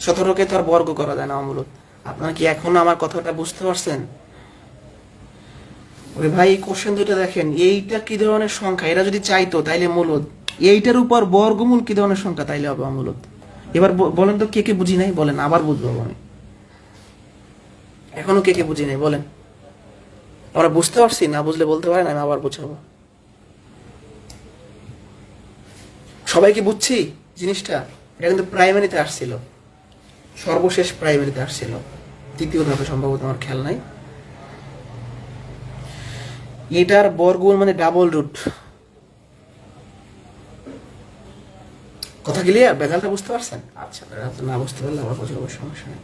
17কে তো আর বর্গ করা যায় না, অমূলদ। আপনারা কি এখনো আমার কথাটা বুঝতে পারছেন? ওরে ভাই, এই কোশ্চেন দুইটা দেখেন, এইটা কি ধরনের সংখ্যা, এরা যদি চাইতো তাইলে মূলদ। এইটার উপর বর্গমূল কি ধরনের সংখ্যা, তাইলে হবে অমূলদ। এবার বলেন তো কে কে বুঝি নাই, বলেন, আবার বুঝবো আমি। এখনো কে কে বুঝি নাই বলেন। আমরা বুঝতে পারছি, না বুঝলে বলতে পারেন, আমি আবার বুঝাবো। সবাই কি বুঝছি জিনিসটা? এটা কিন্তু প্রাইমারিতে আসছিল, সর্বশেষ প্রাইমারিতে আসছিল, তৃতীয় ধাপে সম্ভবত, আমার খেয়াল নাই। এটার বর্গমূল মানে ডাবল রুট। কথা ক্লিয়ার? বেজালটা বুঝতে পারছেন? আচ্ছা, না বুঝতে পারলে আবার বোঝাবো, সমস্যা নেই।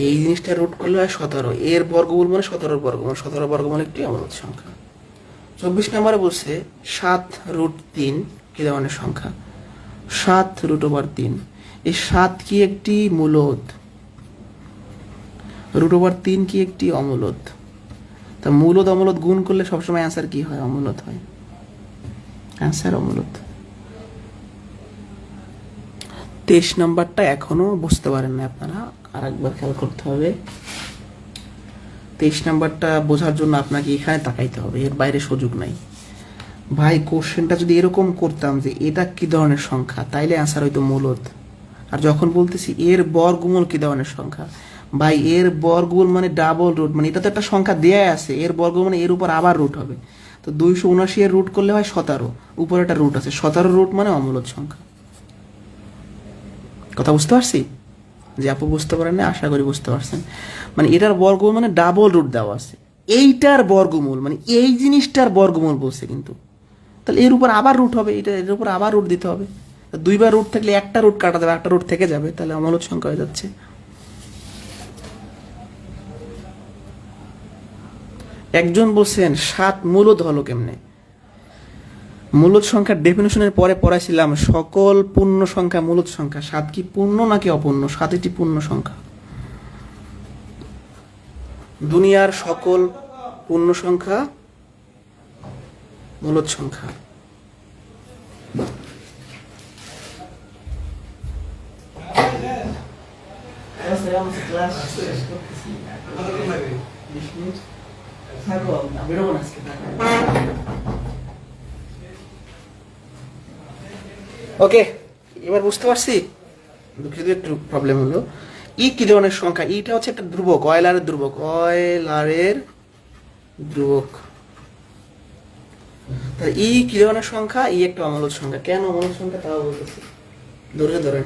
এই জিনিসটা রুট করলে হয় 17, এর বর্গমূল মানে 17-র বর্গমূল, 17 বর্গমূল একটি অমূলদ সংখ্যা। 24 নম্বরে বলছে 7√3 কি ধরনের সংখ্যা? 7√3। এই 7 কি একটি মূলদ? √3 কি একটি অমূলদ? তা মূলদ অমূলদ গুণ করলে সবসময় অ্যান্সার কি হয়? অমূলদ হয়। অ্যান্সার অমূলদ। 23 নাম্বারটা এখনো বুঝতে পারেন না আপনারা, আর একবার খেয়াল করতে হবে। 23 নাম্বারটা বোঝার জন্য আপনাকে এখানে তাকাইতে হবে, এর বাইরে সুযোগ নাই। ভাই, কোশ্চেনটা যদি এরকম করতাম যে এটা কি ধরনের সংখ্যা, তাইলে অ্যান্সার হইতো মূলদ। আর যখন বলতেছি এর বর্গমূল কি ধরনের সংখ্যা, ভাই এর বর্গমূল মানে ডাবল রুট, মানে এটা তো একটা সংখ্যা দেয়া আছে, এর বর্গমূল মানে এর উপর আবার রুট হবে। তো 279 এর রুট করলে হয় 17, উপরে একটা রুট আছে, 17 রুট মানে অমূলদ সংখ্যা। কথা বুঝতে পারছি? যে আপু বুঝতে পারেন না, আশা করি বুঝতে পারছেন। মানে এটার বর্গমূল মানে ডাবল রুট দেওয়া আছে, এইটার বর্গমূল, মানে এই জিনিসটার বর্গমূল বলছে কিন্তু, তাহলে এর উপর আবার রুট হবে, এর উপর আবার রুট দিতে হবে। দুইবার রুট থাকলে একটা রুট কাটা যাবে, একটা রুট থেকে যাবে, তাহলে অমূলদ সংখ্যা হয়ে যাচ্ছে। একজন বলছেন 7 মূলদ হলো কেমনে? মূলদ সংখ্যার ডেফিনেশনের পরে পড়াইছিলাম সকল পূর্ণ সংখ্যা মূলদ সংখ্যা। 7 কি পূর্ণ নাকি অপূর্ণ? 7 একটি পূর্ণ সংখ্যা। দুনিয়ার সকল পূর্ণ সংখ্যা মূলদ সংখ্যা। ওকে, এবার বুঝতে পারছি। দুঃখিত, একটু প্রবলেম হলো। কি ধরনের সংখ্যা? ইটা হচ্ছে একটা ধ্রুবক, অয়লারের ধ্রুবক, অয়লারের ধ্রুবক। তাহলে কি ধরনের সংখ্যা? একটা অমূলদ সংখ্যা। কেন অমূলদ সংখ্যা তাও বলতেছি, ধরে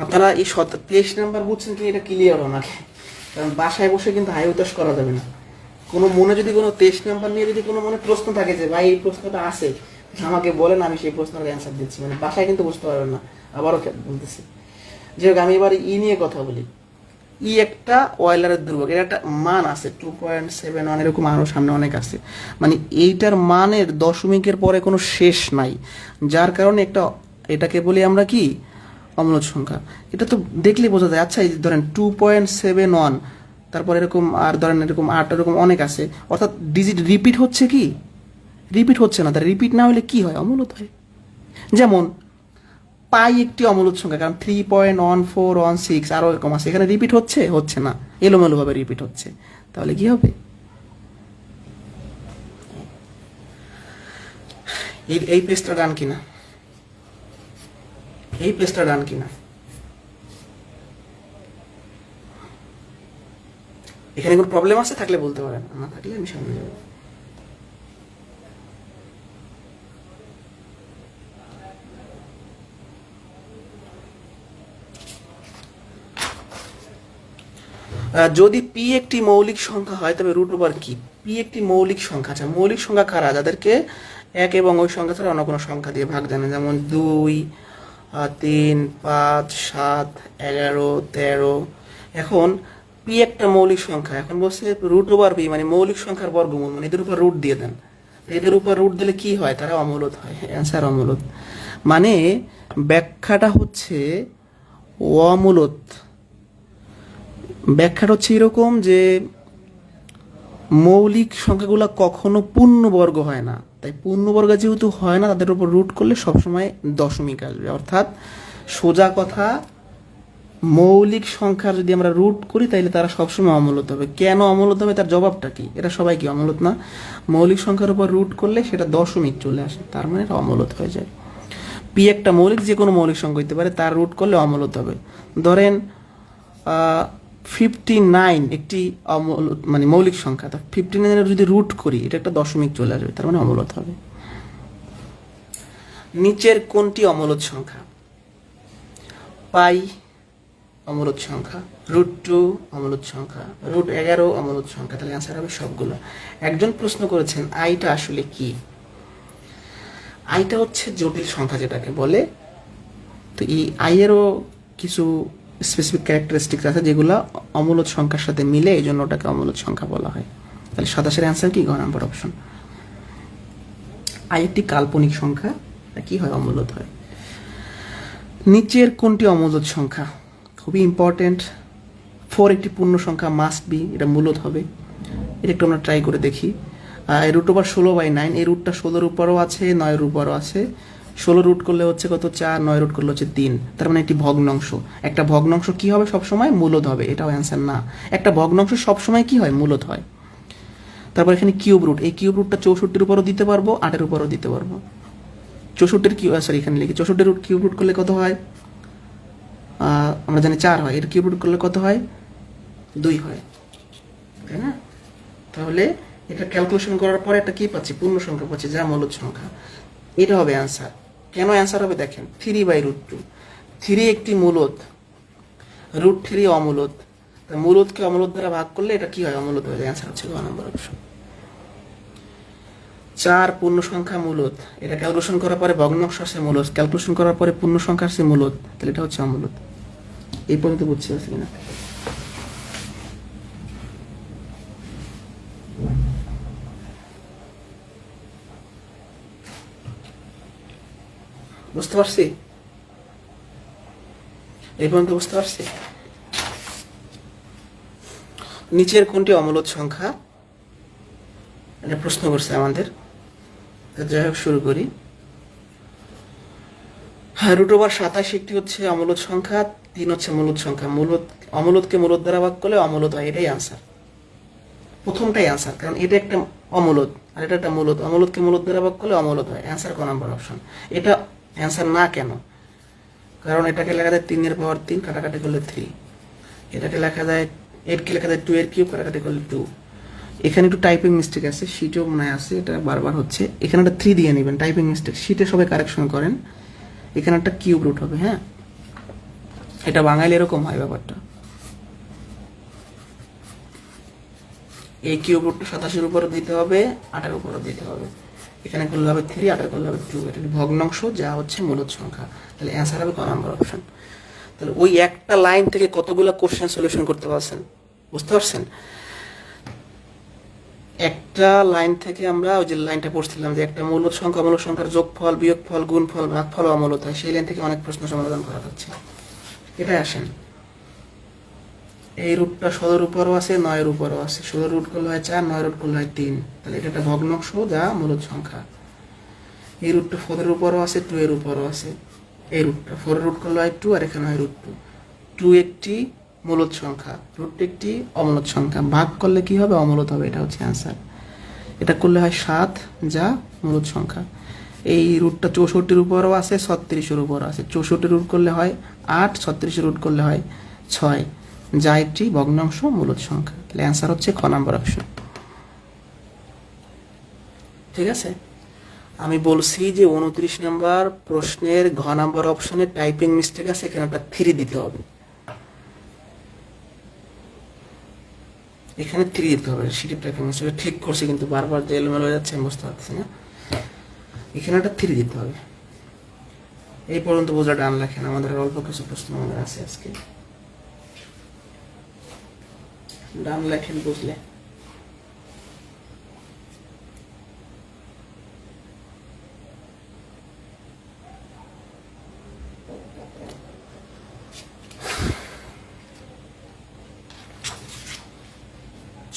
আপনারা এই 23 নাম্বার বুঝছেন কি? এটা ক্লিয়ার ওনাকে, কারণ বাসায় বসে কিন্তু হাই উতাস করা যাবে না। কোনো মনে যদি কোনো 23 নাম্বার নিয়ে যদি কোনো মনে প্রশ্ন থাকে যে ভাই এই প্রশ্নটা আছে, আমাকে বলেন, আমি সেই প্রশ্নের অ্যান্সার দিচ্ছি। মানে বাসায় কিন্তু বুঝতে পারবেন না। আবারও বলতেছি, যে আমি এবার নিয়ে কথা বলি। একটা অয়লারের ধ্রুবক, এর একটা মান আছে 2.71, এরকম আরো সামনে অনেক আছে। মানে এইটার মানের দশমিকের পরে কোনো শেষ নাই, যার কারণে এটাকে বলি আমরা কি? অমূলদ সংখ্যা। এটা তো দেখলে বোঝা যায়। আচ্ছা, এই ধরেন 2.71, তারপর এরকম আর ধরেন এরকম 8, এরকম অনেক আছে। অর্থাৎ ডিজিট রিপিট হচ্ছে কি? রিপিট হচ্ছে না। তার রিপিট না হলে কি হয়? অমূলদ হয়। যেমন পাই একটি অমূলদ সংখ্যা, কারণ 3.1416 আরো এরকম আছে। এখানে রিপিট হচ্ছে না, এলোমেলো ভাবে রিপিট হচ্ছে। তাহলে কি হবে? এই পেজটা ডান কিনা? এই পেজটা ডান কিনা? এখানে কোনো প্রবলেম আছে? থাকলে বলতে পারেন, না থাকলে আমি সামনে যাব। যদি পি একটি মৌলিক সংখ্যা হয় তবে রুট ওভার কি? পি একটি মৌলিক সংখ্যা। আচ্ছা, মৌলিক সংখ্যা কারা? যাদেরকে 1 এবং ওই সংখ্যা ছাড়া অন্য কোনো সংখ্যা দিয়ে ভাগ জানে, যেমন 2, 3, 5, 7, 11, 13। এখন পি একটা মৌলিক সংখ্যা। এখন বলছে রুট ওভার পি, মানে মৌলিক সংখ্যার বর্গমূল, মানে এদের উপর রুট দিয়ে দেন। এদের উপর রুট দিলে কি হয়? তারা অমূলদ হয়। অ্যান্সার অমূলদ। মানে ব্যাখ্যাটা হচ্ছে অমূলদ। ব্যাখ্যাটা হচ্ছে এরকম যে মৌলিক সংখ্যাগুলো কখনো পূর্ণবর্গ হয় না। তাই পূর্ণবর্গ যেহেতু হয় না, তাদের উপর রুট করলে সবসময় দশমিক আসবে। অর্থাৎ সোজা কথা, মৌলিক সংখ্যা যদি আমরা রুট করি তাহলে তারা সবসময় অমূলদ হবে। কেন অমূলদ হবে? তার জবাবটা কি? এটা সবাই কি অমূলদ না? মৌলিক সংখ্যার উপর রুট করলে সেটা দশমিক চলে আসে, তার মানে এটা অমূলদ হয়ে যায়। পি একটা মৌলিক, যে কোনো মৌলিক সংখ্যা হইতে পারে, তার রুট করলে অমূলদ হবে। ধরেন 59 একটি মানে মৌলিক সংখ্যা। 59 যদি রুট করি, এটা একটা দশমিক চলে আসবে, তার মানে অমূলদ হবে। নিচের কোনটি অমূলদ সংখ্যা? পাই অমূলদ সংখ্যা, √2 অমূলদ সংখ্যা, √11 অমূলদ সংখ্যা। তাহলে অ্যান্সার হবে সবগুলো। একজন প্রশ্ন করেছেন আইটা আসলে কি? আইটা হচ্ছে জটিল সংখ্যা যেটাকে বলে। তো এই আইয়েরও কিছু স্পেসিফিক ক্যারেক্টারিস্টিক্স আছে যেগুলো অমূলদ সংখ্যার সাথে মিলে, এই জন্য ওটাকে অমূলদ সংখ্যা বলা হয়। তাহলে 27 অ্যান্সার কি? গ নাম্বার অপশন। আই একটি কাল্পনিক সংখ্যা, কি হয়? অমূলদ হয়। নিচের কোনটি অমূলদ সংখ্যা? খুবই ইম্পর্টেন্ট। 4 একটি পূর্ণ সংখ্যা, মাস্ট বি, এটা মূলদ হবে। এটা একটু আমরা ট্রাই করে দেখি। √16/9, এই রুটটা 16-র উপরও আছে, 9-এর উপরও আছে। 16 রুট করলে হচ্ছে কত? 4, 9 রুট করলে হচ্ছে 3। তার মানে একটি ভগ্নাংশ। একটা ভগ্নাংশ কি হবে? সবসময় মূলদ হবে। এটাও অ্যান্সার না। একটা ভগ্নাংশ সবসময় কি হয়? মূলদ হয়। তারপর এখানে কিউব রুট, এই কিউব রুটটা 64-র উপরও দিতে পারবো, 8-এর উপরও দিতে পারবো। 64-এর এখানে লিখি 64 রুট কিউব রুট করলে কত হয়? আমরা জানি 4 হয়। এর কিউব রুট করলে কত হয়? 2 হয়, তাই না? তাহলে এটা ক্যালকুলেশন করার পরে একটা কি পাচ্ছি? পূর্ণ সংখ্যা পাচ্ছি, যা মূলদ সংখ্যা। এটা হবে অ্যান্সার। কেন অ্যান্সার হবে? দেখেন, 3/√2। 3 একটি মূলদ, √3 অমূলদ। তা মূলদকে অমূলদ দ্বারা ভাগ করলে এটা কি হয়, অমূলদ হয়ে যায়। অ্যান্সার হচ্ছে গ নম্বর অপশন। 4 পূর্ণ সংখ্যা মূলদ, এটা ক্যালকুলেশন করার পরে ভগ্নাংশ আসে মূলদ, ক্যালকুলেশন করার পরে পূর্ণ সংখ্যা আসে মূলদ, তাহলে এটা হচ্ছে অমূলদ। এই পর্যন্ত বুঝতে পারছি কিনা? বুঝতে পারছি? এই পর্যন্ত বুঝতে পারছি? নিচের কোনটি অমূলদ সংখ্যা, এটা প্রশ্ন করছে আমাদের। যাই হোক, শুরু করি। হ্যাঁ, √27 একটি হচ্ছে অমূলদ সংখ্যা, 3 হচ্ছে মূলদ সংখ্যা। অমূলদকে মূলদ দ্বারা ভাগ করলে অমূলদ হয়, এটাই আনসার। প্রথমটাই আনসার, কারণ এটা একটা অমূলদ আর এটা একটা মূলদ। অমূলদকে মূলদ দ্বারা ভাগ করলে অমূলদ হয়, অ্যান্সার ক নম্বর অপশন। এটা অ্যান্সার না কেন? কারণ এটাকে লেখা যায় 3 এর পাওয়ার 3, কাটাকাটি করলে 3। এটাকে লেখা যায় 8 কে লেখা যায় 2 এর কিউব, কাটাকাটি করলে 2। এখানে একটু টাইপিং মিস্টেক আছে, শিটেও মনে আছে, এটা বারবার হচ্ছে। এখানে একটা 3 দিয়ে নেবেন, টাইপিং মিস্টেক। শিটে সবাই কারেকশন করেন। এখানে একটা কিউব রুট হবে। হ্যাঁ, এটা বাঙালি এরকম হয় ব্যাপারটা। এই কিউব রুটটা 27-এর উপরও দিতে হবে, 8-এর উপরও দিতে হবে। এখানে করলে হবে 3, 8-এর করলে হবে 2। এটা ভগ্নাংশ, যা হচ্ছে মূলদ সংখ্যা। তাহলে অ্যান্সার হবে ক নম্বর অপশন। তাহলে ওই একটা লাইন থেকে কতগুলো কোশ্চেন সলিউশন করতে পারছেন, বুঝতে পারছেন? একটা লাইন থেকে আমরা ওই যে লাইনটা পড়ছিলাম যে একটা মূলদ সংখ্যা মূলদ সংখ্যার যোগফল, বিয়োগফল, গুণফল, ভাগফল অমূলদ হয়, সেই লাইন থেকে অনেক প্রশ্ন সমাধান করা যাচ্ছে। এটাই আসেন। এই রুটটা 16-এর উপরও আছে, 9-এর উপরও আছে। 16 রুট করলে হয় 4, 9 রুট করলে হয় 3। তাহলে এটা একটা ভগ্নাংশ, যা মূলদ সংখ্যা। এই রুটটা 4-এর উপরও আছে, 2-এর উপরও আছে। এই রুটটা 4-এর রুট করলে হয় 2, আর এখানে হয় √2। 2 একটি মূলদ সংখ্যা, √2 একটি অমূলদ সংখ্যা। ভাগ করলে কি হবে, অমূলদ হবে। এটা হচ্ছে অ্যান্সার। এটা করলে হয় 7, যা মূলদ সংখ্যা। এই রুটটা 64-এর উপরও আছে, 36-এর উপরও আছে। 64 রুট করলে হয় 8, 36 রুট করলে হয় 6, যা একটি ভগ্নাংশ মূলদ সংখ্যা। তাহলে অ্যান্সার হচ্ছে খ নাম্বার অপশন। ঠিক আছে, আমি বলছি যে 29 নাম্বার প্রশ্নের ঘ নাম্বার অপশনে টাইপিং মিস্টেক আছে, এখানে একটা 3 দিতে হবে। এখানে 3 দিতে হবে, সিটিভ টাইপিং মিস্টেক ঠিক করছি, কিন্তু বারবার যে এলোমেলো হয়ে যাচ্ছে আমি বুঝতে পারছি না। এখানে একটা 3 দিতে হবে। এই পর্যন্ত বোঝা ডান লেখেন, আমাদের অল্প কিছু প্রশ্ন আমাদের আছে আজকে। ডান লেখেন বুঝলে।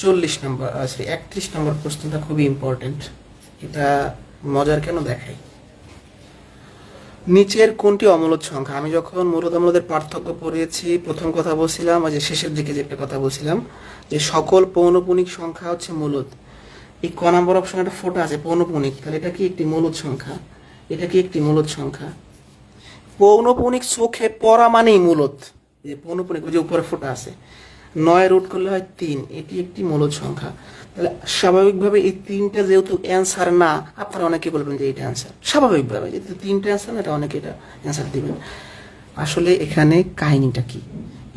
চল্লিশ নম্বর 31 নম্বর প্রশ্নটা খুবই ইম্পর্টেন্ট। এটা মজার কেন দেখাই। নিচের কোনটি অমূলদ সংখ্যা? আমি যখন মূলদ অমূলদের পার্থক্য পড়িয়েছি, প্রথম কথা বলছিলাম, যে শেষের দিকে যে একটা কথা বলছিলাম, যে সকল পৌনপুনিক সংখ্যা হচ্ছে মূলদ। এই ক নম্বর অপশন একটা ফোটা আছে পৌনপুনিক, তাহলে এটা কি একটি মূলদ সংখ্যা? এটা কি একটি মূলদ সংখ্যা? পৌনপুনিক চোখে পড়া মানেই মূলদ। যে পৌনপুনিক, ওই যে উপরে ফোটা আছে, 9 রুট করলে হয় 3, এটি একটি মূলদ সংখ্যা। তাহলে স্বাভাবিকভাবে এই 3টা যেহেতু অ্যান্সার না, আপনারা অনেকে বলবেন যে এটা অ্যান্সার। স্বাভাবিকভাবে যেহেতু 3টা অ্যান্সার না, এটা অনেকে এটা অ্যান্সার দিবেন। আসলে এখানে কাহিনীটা কি,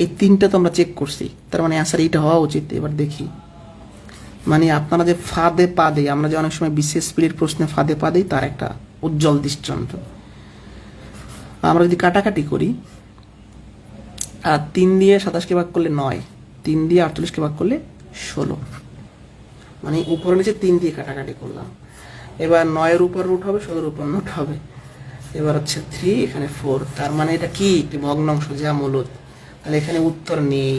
এই 3টা তো আমরা চেক করছি, তার মানে অ্যান্সার এইটা হওয়া উচিত। এবার দেখি, মানে আপনারা যে ফাঁদে পা দেই, আমরা যে অনেক সময় বিশেষ স্পিরিট প্রশ্নে ফাঁদে পা দিই, তার একটা উজ্জ্বল দৃষ্টান্ত। আমরা যদি কাটাকাটি করি, আর 3 দিয়ে 27কে ভাগ করলে 9, 3 দিয়ে 48কে ভাগ করলে 16, মানে উপরে নিচে 3 দিয়ে কাটাকাটি করলাম। এবার 9-এর উপর রুট হবে, 16-এর উপর রুট হবে। এবার হচ্ছে 3, এখানে 4, তার মানে এটা কি একটি ভগ্নাংশ, যা মূলদ। তাহলে এখানে উত্তর নেই।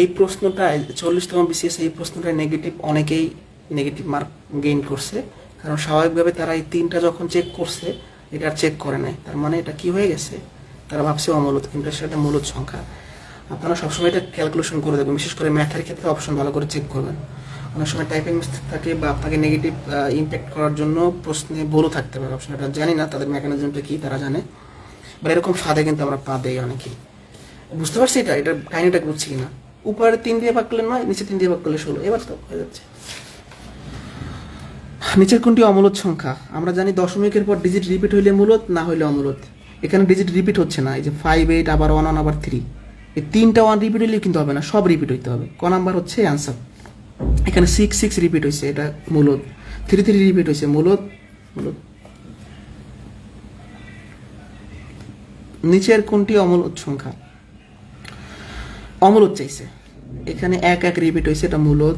এই প্রশ্নটায় 40তম বিসিএস এই প্রশ্নটায় নেগেটিভ, অনেকেই নেগেটিভ মার্ক গেইন করছে, কারণ স্বাভাবিকভাবে তারা এই 3টা যখন চেক করছে, এটা আর চেক করে নাই। তার মানে এটা কি হয়ে গেছে, তারা ভাবছে অমূলদ, কিন্তু সেটা মূলদ সংখ্যা। আপনারা সবসময় এটা ক্যালকুলেশন করে দেবেন, বিশেষ করে ম্যাথের ক্ষেত্রে অপশন ভালো করে চেক করবেন। অনেক সময় টাইপিং মিস্টেক থাকে, বা আপনাকে নেগেটিভ ইম্প্যাক্ট করার জন্য প্রশ্নে বলে থাকতে পারে অপশন। এটা জানি না তাদের মেকানিজমটা কি, তারা জানে। বা এরকম ফাঁদে কিন্তু আমরা পা দেই অনেকেই। বুঝতে পারছি এটা কাহিনিটা বুঝছি কিনা। উপরে 3 দিয়ে ভাগ করলে 9, নিচে 3 দিয়ে ভাগ করলে 16, এবার তো হয়ে যাচ্ছে। নিচের কোনটি অমূলদ সংখ্যা? আমরা জানি দশমিকের পর ডিজিট রিপিট হইলে মূলদ, না হইলে অমূলদ। এখানে ডিজিট রিপিট হচ্ছে না, এই যে 5 8 আবার 1 1 আবার 3, এই 3টা 1 রিপিট হইলে কিন্তু হবে না, সব রিপিট হইতে হবে। ক নাম্বার হচ্ছে অ্যান্সার। এখানে 6 6 রিপিট হয়েছে, এটা মূলদ। 3 3 রিপিট হয়েছে, মূলদ মূলদ। নিচের কোনটি অমূলদ সংখ্যা? অমূলদ চাইছে, এখানে 1 1 রিপিট হয়েছে, এটা মূলদ।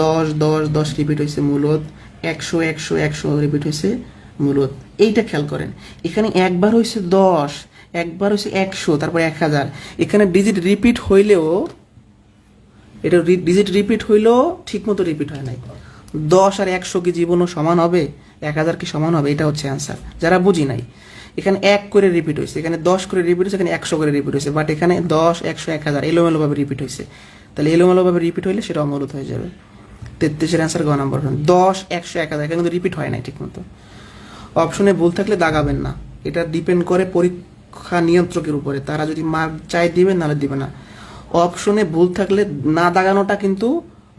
10 10 10 রিপিট হয়েছে, মূলদ। 100 100 100 রিপিট হয়েছে, মূলদ। এইটা খেয়াল করেন, এখানে একবার হয়েছে 10, একবার হয়েছে 100, তারপর 1000। এখানে ডিজিট রিপিট হইলেও, এটা ডিজিট রিপিট হইলেও ঠিক মতো রিপিট হয় নাই। 10 আর 100 কি জীবনও সমান হবে? 1000 কি সমান হবে? এটা হচ্ছে অ্যান্সার। যারা বুঝি নাই, এখানে 1 করে রিপিট হয়েছে, এখানে 10 করে রিপিট হয়েছে, এখানে 100 করে রিপিট হয়েছে, বাট এখানে 10 100 1000 এলোমেলোভাবে রিপিট হয়েছে। তাহলে এলোমেলোভাবে রিপিট হইলে সেটা অমূলদ হয়ে যাবে। 33-এর অ্যান্সার গ নাম্বার। 10 100 1000 এখানে কিন্তু রিপিট হয় নাই ঠিক মতো। অপশনে ভুল থাকলে দাগাবেন না, এটা ডিপেন্ড করে পরীক্ষা নিয়ন্ত্রকের উপরে, তারা যদি মার্ক চাই দিবেন, নাহলে দিবে না। অপশনে ভুল থাকলে না দাগানোটা কিন্তু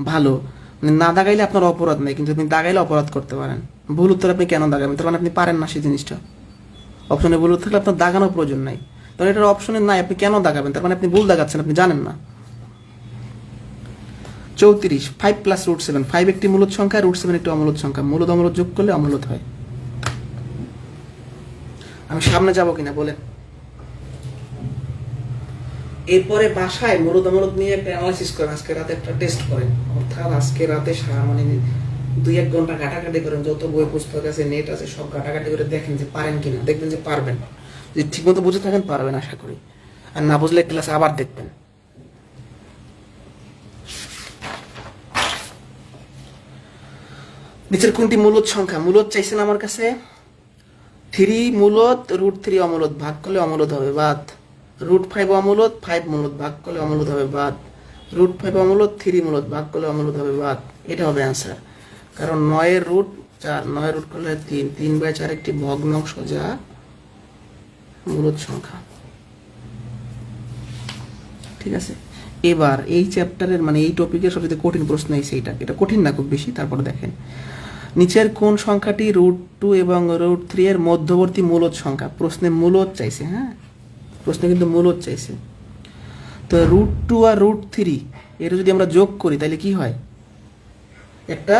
ভালো, মানে না দাগাইলে আপনার অপরাধ নেই, কিন্তু আপনি দাগাইলে অপরাধ করতে পারেন। ভুল উত্তর আপনি কেন দাগাবেন? তার মানে আপনি পারেন না সেই জিনিসটা। অপশনে ভুল থাকলে আপনার দাগানোর প্রয়োজন নাই, তখন এটার অপশনে নাই, আপনি কেন দাগাবেন? তার মানে আপনি ভুল দাগাচ্ছেন, আপনি জানেন না। 34 5 + √7, 5 একটি মূলদ সংখ্যা, √7 একটি অমূলদ সংখ্যা, মূলদ অমূলদ যোগ করলে অমূলদ হয়। আমি সামনে যাব কিনা বলেন। এরপরে বাসায় মূলদ অমূলদ নিয়ে একটা অ্যানালাইসিস করেন, আজকে রাতে একটা টেস্ট করেন, অর্থাৎ আজকে রাতে মানে 2-1 ঘন্টা ঘাটাঘাটি করেন, যত বই পুস্তক আছে নেট আছে সব ঘাটাঘাটি করে দেখেন যে পারেন কিনা। দেখবেন যে পারবেন, যদি ঠিকমতো বুঝে থাকেন পারবেন আশা করি, আর না বুঝলে ক্লাসে আবার দেখবেন। নিচের কোনটি মূলদ সংখ্যা? মূলদ চাইছেন আমার কাছে। 3 মূলদ, √3 অমূলদ, ভাগ করলে অমূলদ হবে, বাদ। √5 অমূলদ, 5 মূলদ, ভাগ করলে অমূলদ হবে, বাদ। √5 অমূলদ, 3 মূলদ, ভাগ করলে অমূলদ হবে, বাদ। এটা হবে অ্যান্সার, কারণ 9-এর রুট 4, 9 রুট করলে 3, 3/4 একটি ভগ্নাংশ যা মূলদ সংখ্যা। ঠিক আছে, এবার এই চ্যাপ্টারের মানে এই টপিকের সবচেয়ে কঠিন প্রশ্ন এসে এইটা, এটা কঠিন না খুব বেশি। তারপরে দেখেন, নিচের কোন সংখ্যাটি √2 এবং √3 এর মধ্যবর্তী মূলদ সংখ্যা? প্রশ্নে মূলদ চাইছে, হ্যাঁ প্রশ্নে কিন্তু মূলদ চাইছে। তো √2 আর √3 এটা যদি আমরা যোগ করি তাহলে কি হয়? একটা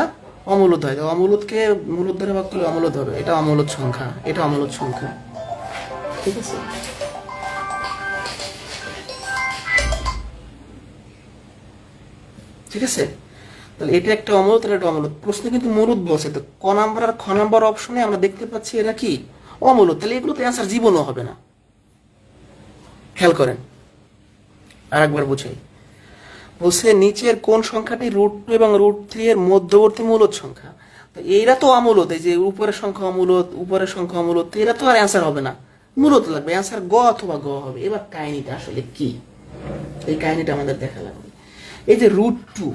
অমূলদ হয়। অমূলদকে মূলদ দ্বারা ভাগ করলে অমূলদ হবে, এটা অমূলদ সংখ্যা, এটা অমূলদ সংখ্যা। ঠিক আছে, ঠিক আছে, তাহলে এটা একটা অমূলদ, তাহলে এটা অমূলদ। প্রশ্নে কিন্তু মূলদ বলছে, তো ক নাম্বার আর খ নাম্বার অপশনে আমরা দেখতে পাচ্ছি এরা কি অমূলদ, তাহলে এগুলো তো অ্যান্সার জীবনও হবে না। খেয়াল করেন, আর একবার বুঝাই। বলছে নিচের কোন সংখ্যাটি √2 এবং √3 এর মধ্যবর্তী মূলদ সংখ্যা? তো এইরা তো অমূলদ, এই যে উপরের সংখ্যা অমূলদ, উপরের সংখ্যা অমূলদ, তো এরা তো আর অ্যান্সার হবে না, মূলদ লাগবে। অ্যান্সার গ অথবা গ হবে। এবার কাহিনীটা আসলে কি, এই কাহিনীটা আমাদের দেখা লাগবে। এই যে √2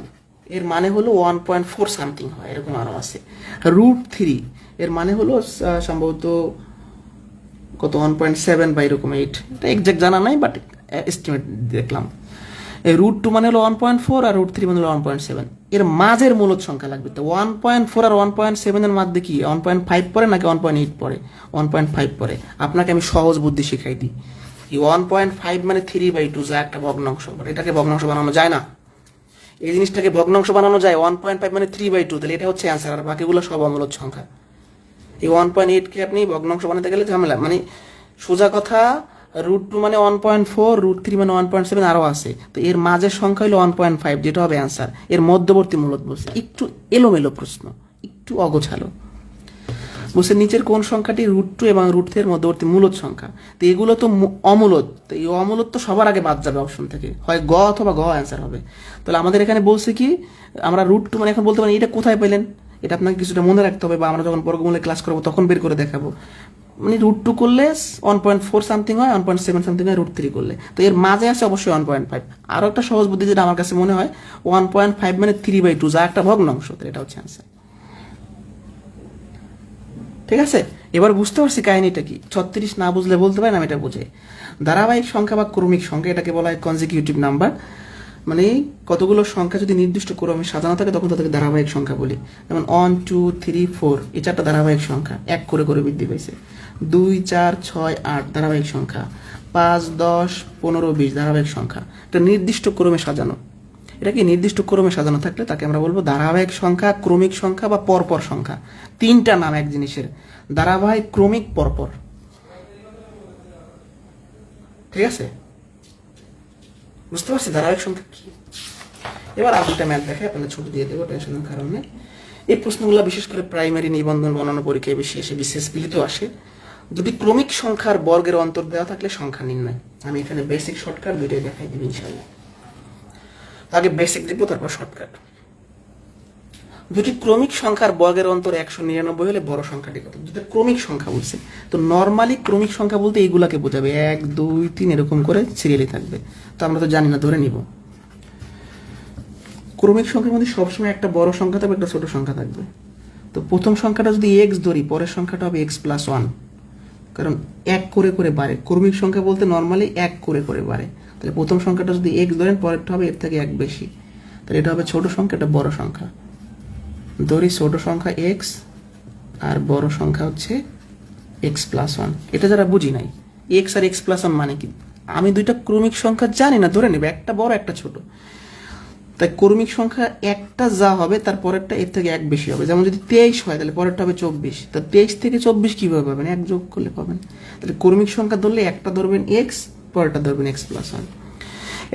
এর মানে হলো 1.4 সামথিং হয়, এরকম আরো আছে। √3 এর মানে হলো সম্ভবত কত 1.7 বা এরকম 8, এটা এক্সাক্ট জানা নাই, বাট এস্টিমেট দেখলাম। √2 মানে হলো 1.4 আর √3 মানে হলো 1.7, এর মাঝের মূলদ সংখ্যা লাগবে। তো 1.4 আর 1.7 এর মধ্যে কি 1.5 পড়ে নাকি 1.8 পড়ে? 1.5 পড়ে। আপনাকে আমি সহজ বুদ্ধি শিখাই দিই, এই 1.5 মানে 3/2, যা একটা ভগ্নাংশ, বাট এটাকে ভগ্নাংশ বানানো যায় না। এই জিনিসটাকে ভগ্নাংশ বানানো যায়, 1.5 মানে 3/2, তাহলে এটা হচ্ছে অ্যান্সার, আর বাকিগুলো সব অমূলদ সংখ্যা। এই 1.8 কে আপনি ভগ্নাংশ বানাতে গেলে ঝামেলা, মানে সোজা কথা √2 মানে 1.4, √3 মানে 1.7, আরও আছে। তো এর মাঝের সংখ্যা হলো 1.5, যেটা হবে অ্যান্সার। এর মধ্যবর্তী মূলদ বলছে, একটু এলোমেলো প্রশ্ন, একটু অগোছালো। বলছে নিচের কোন সংখ্যাটি √2 এবং √3 এর মধ্যবর্তী মূলদ সংখ্যা? তো এগুলো তো অমূলদ, তো এই অমূলদ তো সবার আগে বাদ যাবে অপশন থেকে, হয় গ অথবা গ অ্যান্সার হবে। তাহলে আমাদের এখানে বলছে কি, আমরা √2 মানে এখন বলতে পারি এটা কোথায় পেলেন, এটা আপনাকে কিছুটা মনে রাখতে হবে, বা আমরা যখন বর্গমূলে ক্লাস করবো তখন বের করে দেখাবো। মানে √2 করলে 1.4 সামথিং হয়, 1.7 সামথিং হয় √3 করলে, তো এর মাঝে আছে অবশ্যই 1.5। আরো একটা সহজ বুদ্ধি যেটা আমার কাছে মনে হয়, 1.5 মানে 3/2, যা একটা ভগ্নাংশ, তো এটা হচ্ছে অ্যান্সার। ঠিক আছে, এবার বুঝতে পারছি কাহিনীটা কি। 36 না বুঝলে বলতে পারেন, আমি এটা বুঝাই। ধারাবাহিক সংখ্যা বা ক্রমিক সংখ্যা, এটাকে বলা হয় কনজিকিউটিভ নাম্বার। মানে কতগুলো সংখ্যা যদি নির্দিষ্ট ক্রমে সাজানো থাকে তখন তাদেরকে ধারাবাহিক সংখ্যা বলি। যেমন 1 2 3 4 এই চারটা ধারাবাহিক সংখ্যা, এক করে করে বৃদ্ধি পাইছে। 2 4 6 8 ধারাবাহিক সংখ্যা, 5 10 15 20 ধারাবাহিক সংখ্যা। এটা নির্দিষ্ট ক্রমে সাজানো। এটা কি নির্দিষ্ট ক্রমে সাজানো থাকলে তাকে আমরা বলবো ধারাবাহিক সংখ্যা, ক্রমিক সংখ্যা বা পরপর সংখ্যা। তিনটা নাম এক জিনিসের, ধারাবাহিক, ক্রমিক, পরপর। ঠিক আছে, বুঝতে পারছি ধারাবাহিক সংখ্যা কি। এবার আর দুটা ম্যাথ দেখে আপনাদের ছবি দিয়ে দেবো, টেনশনের কারণে। এই প্রশ্নগুলো বিশেষ করে প্রাইমারি নিবন্ধন বর্ণনা পরীক্ষায় বেশি আসে, বিশেষ পিলিতেও আসে। দুটি ক্রমিক সংখ্যার বর্গের অন্তর দেওয়া থাকলে সংখ্যা নির্ণয়। আমি এখানে বেসিক শর্টকাট দুইটাই দেখাই দিব ইনশাআল্লাহ। আগে বেসিক দিব, তারপর শর্টকাট। দুটি ক্রমিক সংখ্যার বর্গের অন্তর 199 হলে বড় সংখ্যাটি কত? দুটো ক্রমিক সংখ্যা বলছে, তো নর্মালি ক্রমিক সংখ্যা বলতে এইগুলাকে বোঝাবে, 1 2 3 এরকম করে সিরিয়ালি থাকবে। তো আমরা তো জানি না, ধরে নিব। ক্রমিক সংখ্যার মধ্যে সবসময় একটা বড় সংখ্যা থাকবে, একটা ছোট সংখ্যা থাকবে। তো প্রথম সংখ্যাটা যদি এক্স ধরি, পরের সংখ্যাটা হবে x + 1, কারণ এক করে করে বাড়ে। ক্রমিক সংখ্যা বলতে নর্মালি এক করে করে বাড়ে। তাহলে প্রথম সংখ্যাটা যদি এক্স ধরেন, পরেরটা হবে এর থেকে এক বেশি, তাহলে এটা হবে ছোট সংখ্যা, এটা বড় সংখ্যা। ধরি ছোট সংখ্যা এক্স আর বড় সংখ্যা হচ্ছে x + 1। এটা যারা বুঝি নাই, এক্স আর x + 1 মানে কি, আমি দুইটা ক্রমিক সংখ্যা জানি না, ধরে নেবে একটা বড় একটা ছোট। তাই ক্রমিক সংখ্যা একটা যা হবে তার পরেরটা এর থেকে এক বেশি হবে। যেমন যদি 23 হয় তাহলে পরেরটা হবে 24। তো 23 থেকে 24 কিভাবে পাবেন? এক যোগ করলে পাবেন। তাহলে ক্রমিক সংখ্যা ধরলে একটা ধরবেন এক্স, পরেরটা ধরবেন x + 1।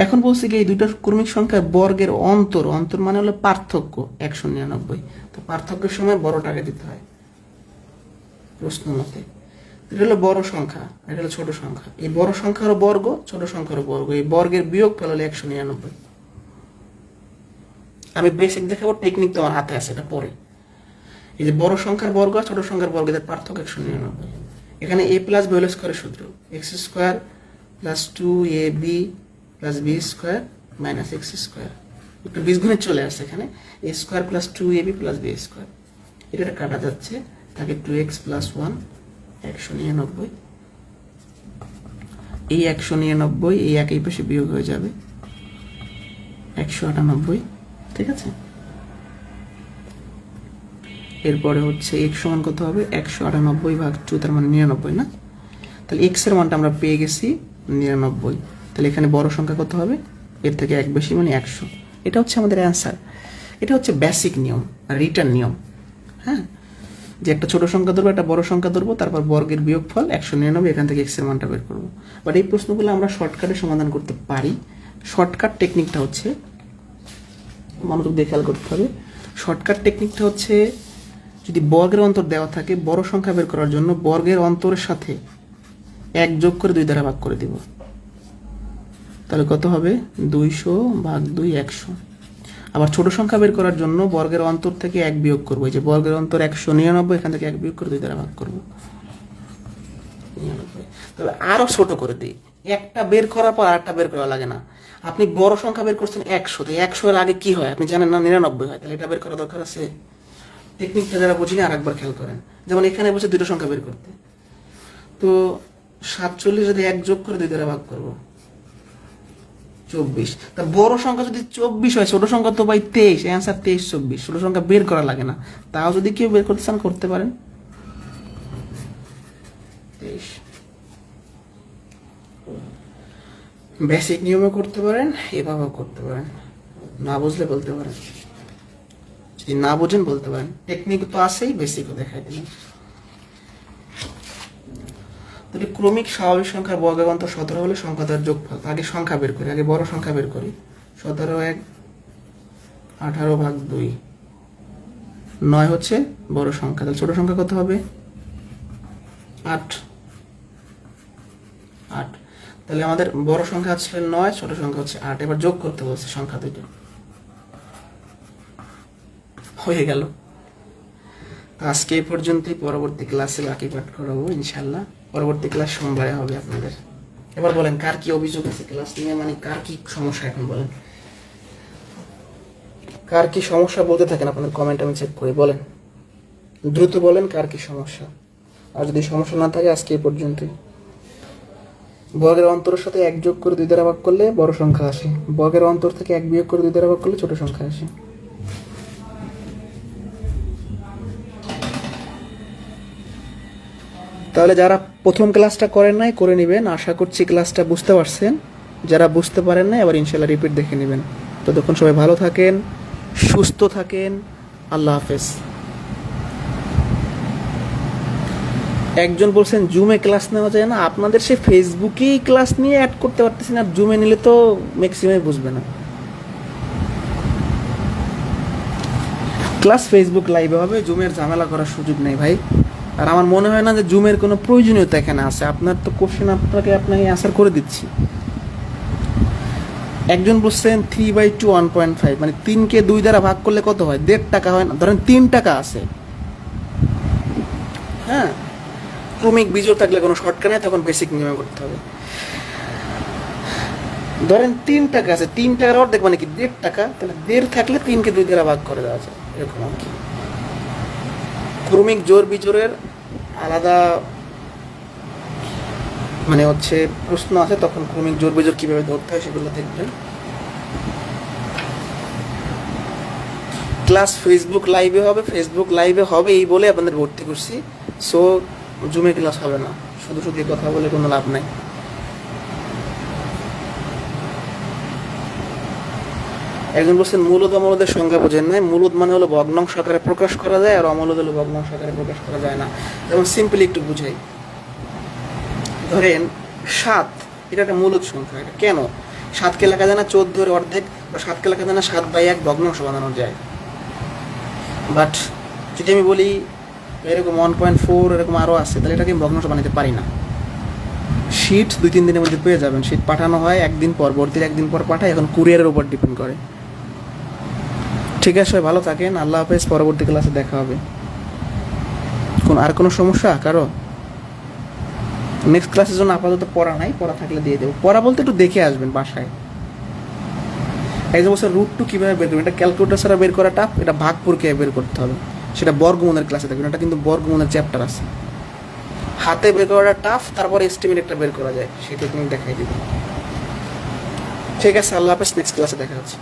এখন বলছি কি এই দুইটা ক্রমিক সংখ্যার বর্গের অন্তর, অন্তর মানে হলো পার্থক্য 199। তো পার্থক্যের সময় বড়টাকে দিতে হয় প্রশ্ন মতে। এটা হলো বড় সংখ্যা, এটা হলো ছোট সংখ্যা। এই বড় সংখ্যারও বর্গ, ছোট সংখ্যারও বর্গ, এই বর্গের বিয়োগফল হলো 199। আমি বেসিক দেখাবো, টেকনিক তো আমার হাতে আছে, এটা পরে। এই যে বড় সংখ্যার বর্গ আর ছোট সংখ্যার বর্গের পার্থক্য 199। এখানে a + b হোল স্কয়ারের সূত্র, x² + 2ab + b² - x²। একটু বীজগণিত চলে আসছে এখানে, a² + 2ab + b²। এটা কাটা যাচ্ছে, থাকে 2x + 1 199। এই 199 এই একই পাশে বিয়োগ হয়ে যাবে 198। ঠিক আছে, এরপরে হচ্ছে x সমান কত হবে? 198/2, তার মানে 99 না? তাহলে x এর মানটা আমরা পেয়ে গেছি 99। তাহলে এখানে বড় সংখ্যা কত হবে? এর থেকে এক বেশি মানে 100। এটা হচ্ছে আমাদের অ্যান্সার। এটা হচ্ছে বেসিক নিয়ম, রিটার্ন নিয়ম। হ্যাঁ, যে একটা ছোট সংখ্যা ধরবো, একটা বড় সংখ্যা ধরবো, তারপর বর্গের বিয়োগফল 199, এখান থেকে x এর মানটা বের করবো। বাট এই প্রশ্নগুলো আমরা শর্টকাটে সমাধান করতে পারি। শর্টকাট টেকনিকটা হচ্ছে, মনোযোগ দিয়ে খেয়াল করতে হবে, শর্টকাট টেকনিকটা হচ্ছে যদি বর্গের অন্তর দেওয়া থাকে, বড় সংখ্যা বের করার জন্য বর্গের অন্তরের সাথে 1 যোগ করে 2 দ্বারা ভাগ করে দিব। তাহলে কত হবে? 200/2 100। আবার ছোট সংখ্যা বের করার জন্য বর্গের অন্তর থেকে 1 বিয়োগ করবো। এই যে বর্গের অন্তর 199, এখান থেকে 1 বিয়োগ করে 2 দ্বারা ভাগ করবো 99। তাহলে আরো ছোট করে দিই, একটা বের করার পর আরেকটা বের করা লাগে না। আপনি বড় সংখ্যা বের করছেন 100, তো 100 এর আগে কি হয় আপনি জানেন না? 99 হয়। তাহলে এটা বের করা দরকার আছে। টেকনিকটা যারা বুঝিনি আরেকবার খেয়াল করেন। যেমন এখানে বসে দুটো সংখ্যা বের করতে, তো 47 যদি 1 যোগ করে 2 দ্বারা ভাগ করবো 24। তা বড় সংখ্যা যদি 24 হয়, ছোট সংখ্যা তো ভাই 23, অ্যান্সার 23 24। ছোট সংখ্যা বের করা লাগে না। তাও যদি কেউ বের করতে চান করতে পারেন। 23 বেসিক নিয়মে করতে পারেন, এভাবেও করতে পারেন। না বুঝলে বলতে পারেন, যদি না বোঝেন বলতে পারেন। টেকনিক তো আছেই, বেসিকও দেখাই দিলাম। তাহলে ক্রমিক স্বাভাবিক সংখ্যার বর্গের অন্তর 17 হলে সংখ্যা দ্বয়ের যোগফল। আগে সংখ্যা বের করি, আগে বড় সংখ্যা বের করি। 17 1 18/2, 9 হচ্ছে বড় সংখ্যা। তাহলে ছোট সংখ্যা কত হবে? 8। তাহলে আমাদের বড় সংখ্যা হচ্ছে 9, ছোট সংখ্যা হচ্ছে 8। এবার যোগ করতে বলছে সংখ্যা দুটো, হয়ে গেল। আজকে এই পর্যন্তই, পরবর্তী ক্লাসে বাকি পাঠ করাবো ইনশাল্লাহ। পরবর্তী ক্লাস সোমবারে হবে আপনাদের। এবার বলেন কার কি অভিযোগ আছে ক্লাস নিয়ে, মানে কার কি সমস্যা? এখন বলেন কার কি সমস্যা, বলতে থাকেন আপনাদের কমেন্ট, আমি চেক করি। বলেন, দ্রুত বলেন কার কি সমস্যা। আর যদি সমস্যা না থাকে আজকে এই পর্যন্তই। বর্গের অন্তরের সাথে 1 যোগ করে 2 দ্বারা ভাগ করলে বড় সংখ্যা আসে, বর্গের অন্তর থেকে 1 বিয়োগ করে 2 দ্বারা ভাগ করলে ছোট সংখ্যা আসে। তাহলে যারা প্রথম ক্লাসটা করেন নাই করে নেবেন, আশা করছি ক্লাসটা বুঝতে পারছেন। যারা বুঝতে পারেন নাই আবার ইনশাল্লাহ রিপিট দেখে নেবেন। ততক্ষণ সবাই ভালো থাকেন, সুস্থ থাকেন, আল্লাহ হাফেজ। একজন বলছেন জুমে ক্লাস নেওয়া যায় না, আপনাদের সে ফেসবুকেই ক্লাস নিয়ে অ্যাড করতে পারতেছেন, আর জুমে নিলে তো ম্যাক্সিমাম বুঝবে না। ক্লাস ফেসবুক লাইভে হবে, জুমের ঝামেলা করার সুযোগ নেই ভাই। আর আমার মনে হয় না যে জুমের কোনো প্রয়োজনীয়তা এখানে আছে। আপনার তো কোশ্চেন আপনাকে অ্যান্সার করে দিচ্ছি। একজন বলছেন 3/2 1.5, মানে 3কে 2 দ্বারা ভাগ করলে কত হয়? 1.5 টাকা হয় না? ধরেন 3 টাকা আছে, হ্যাঁ, ক্রমিক বিজোড় থাকলে কোনো শর্টকাট নেই, তখন বেসিক নিয়মে করতে হবে। ধরেন 3 টাকা আছে, 3 টাকার অর্ধেক মানে কি 1.5 টাকা, তাহলে 1.5 থাকলে 3কে 2 দ্বারা ভাগ করে দেওয়া যায়, এরকম আর কি। ক্রমিক জোড় বিজোড়ের আলাদা মানে হচ্ছে প্রশ্ন আছে, তখন ক্রমিক জোড় বিজোড় কিভাবে ধরতে হয় সেগুলো দেখবেন। ক্লাস ফেসবুক লাইভে হবে, ফেসবুক লাইভে হবে এই বলে আপনাদের ভর্তি করছি। সো জুমে ক্লাস হবে না, শুধু শুধু কথা বলে কোনো লাভ নাই। একজন বলছেন মূলদ অমূলদের সংখ্যা বোঝেন নাই। মূলদ মানে হলো ভগ্নাংশ আকারে প্রকাশ করা যায়, আর অমূলদ হলো ভগ্নাংশ আকারে প্রকাশ করা যায় না। যেমন সিম্পলি একটু বুঝাই, ধরেন 7, এটা একটা মূলদ সংখ্যা। এটা কেন? 7কে লেখা যায় না 14 অর্ধেক, বা 7কে লেখা যায় না 7/1 ভগ্নাংশ বানানো যায়। বাট যদি আমি বলি এরকম 1.4 এরকম আরও আছে, তাহলে এটাকে আমি ভগ্নাংশ বানাতে পারি না। শিট 2-3 দিনের মধ্যে পেয়ে যাবেন। শিট পাঠানো হয় একদিন পর, ভর্তির একদিন পর পাঠায়, এখন কুরিয়ারের উপর ডিপেন্ড করে। ঠিক আছে, সবাই ভালো থাকেন, আল্লাহ হাফেজ। পরবর্তী ক্লাসে দেখা হবে। আর কোনো সমস্যা কারো? নেক্সট ক্লাসের জন্য আপাতত পড়া নাই, পড়া থাকলে দিয়ে দেবো। পড়া বলতে একটু দেখে আসবেন বাসায়। একজন বলছে √2 কীভাবে বের করবেন? এটা ক্যালকুলেটর ছাড়া বের করা টাফ, এটা ভাগ প্রক্রিয়ায় বের করতে হবে। সেটা বর্গমূলের ক্লাসে দেখবেন, এটা কিন্তু বর্গমূলের চ্যাপ্টার আছে। হাতে বের করাটা টাফ, তারপরে এস্টিমেট একটা বের করা যায়, সেটা তুমি দেখাই দিবে। ঠিক আছে, আল্লাহ হাফেজ, নেক্সট ক্লাসে দেখা হচ্ছে।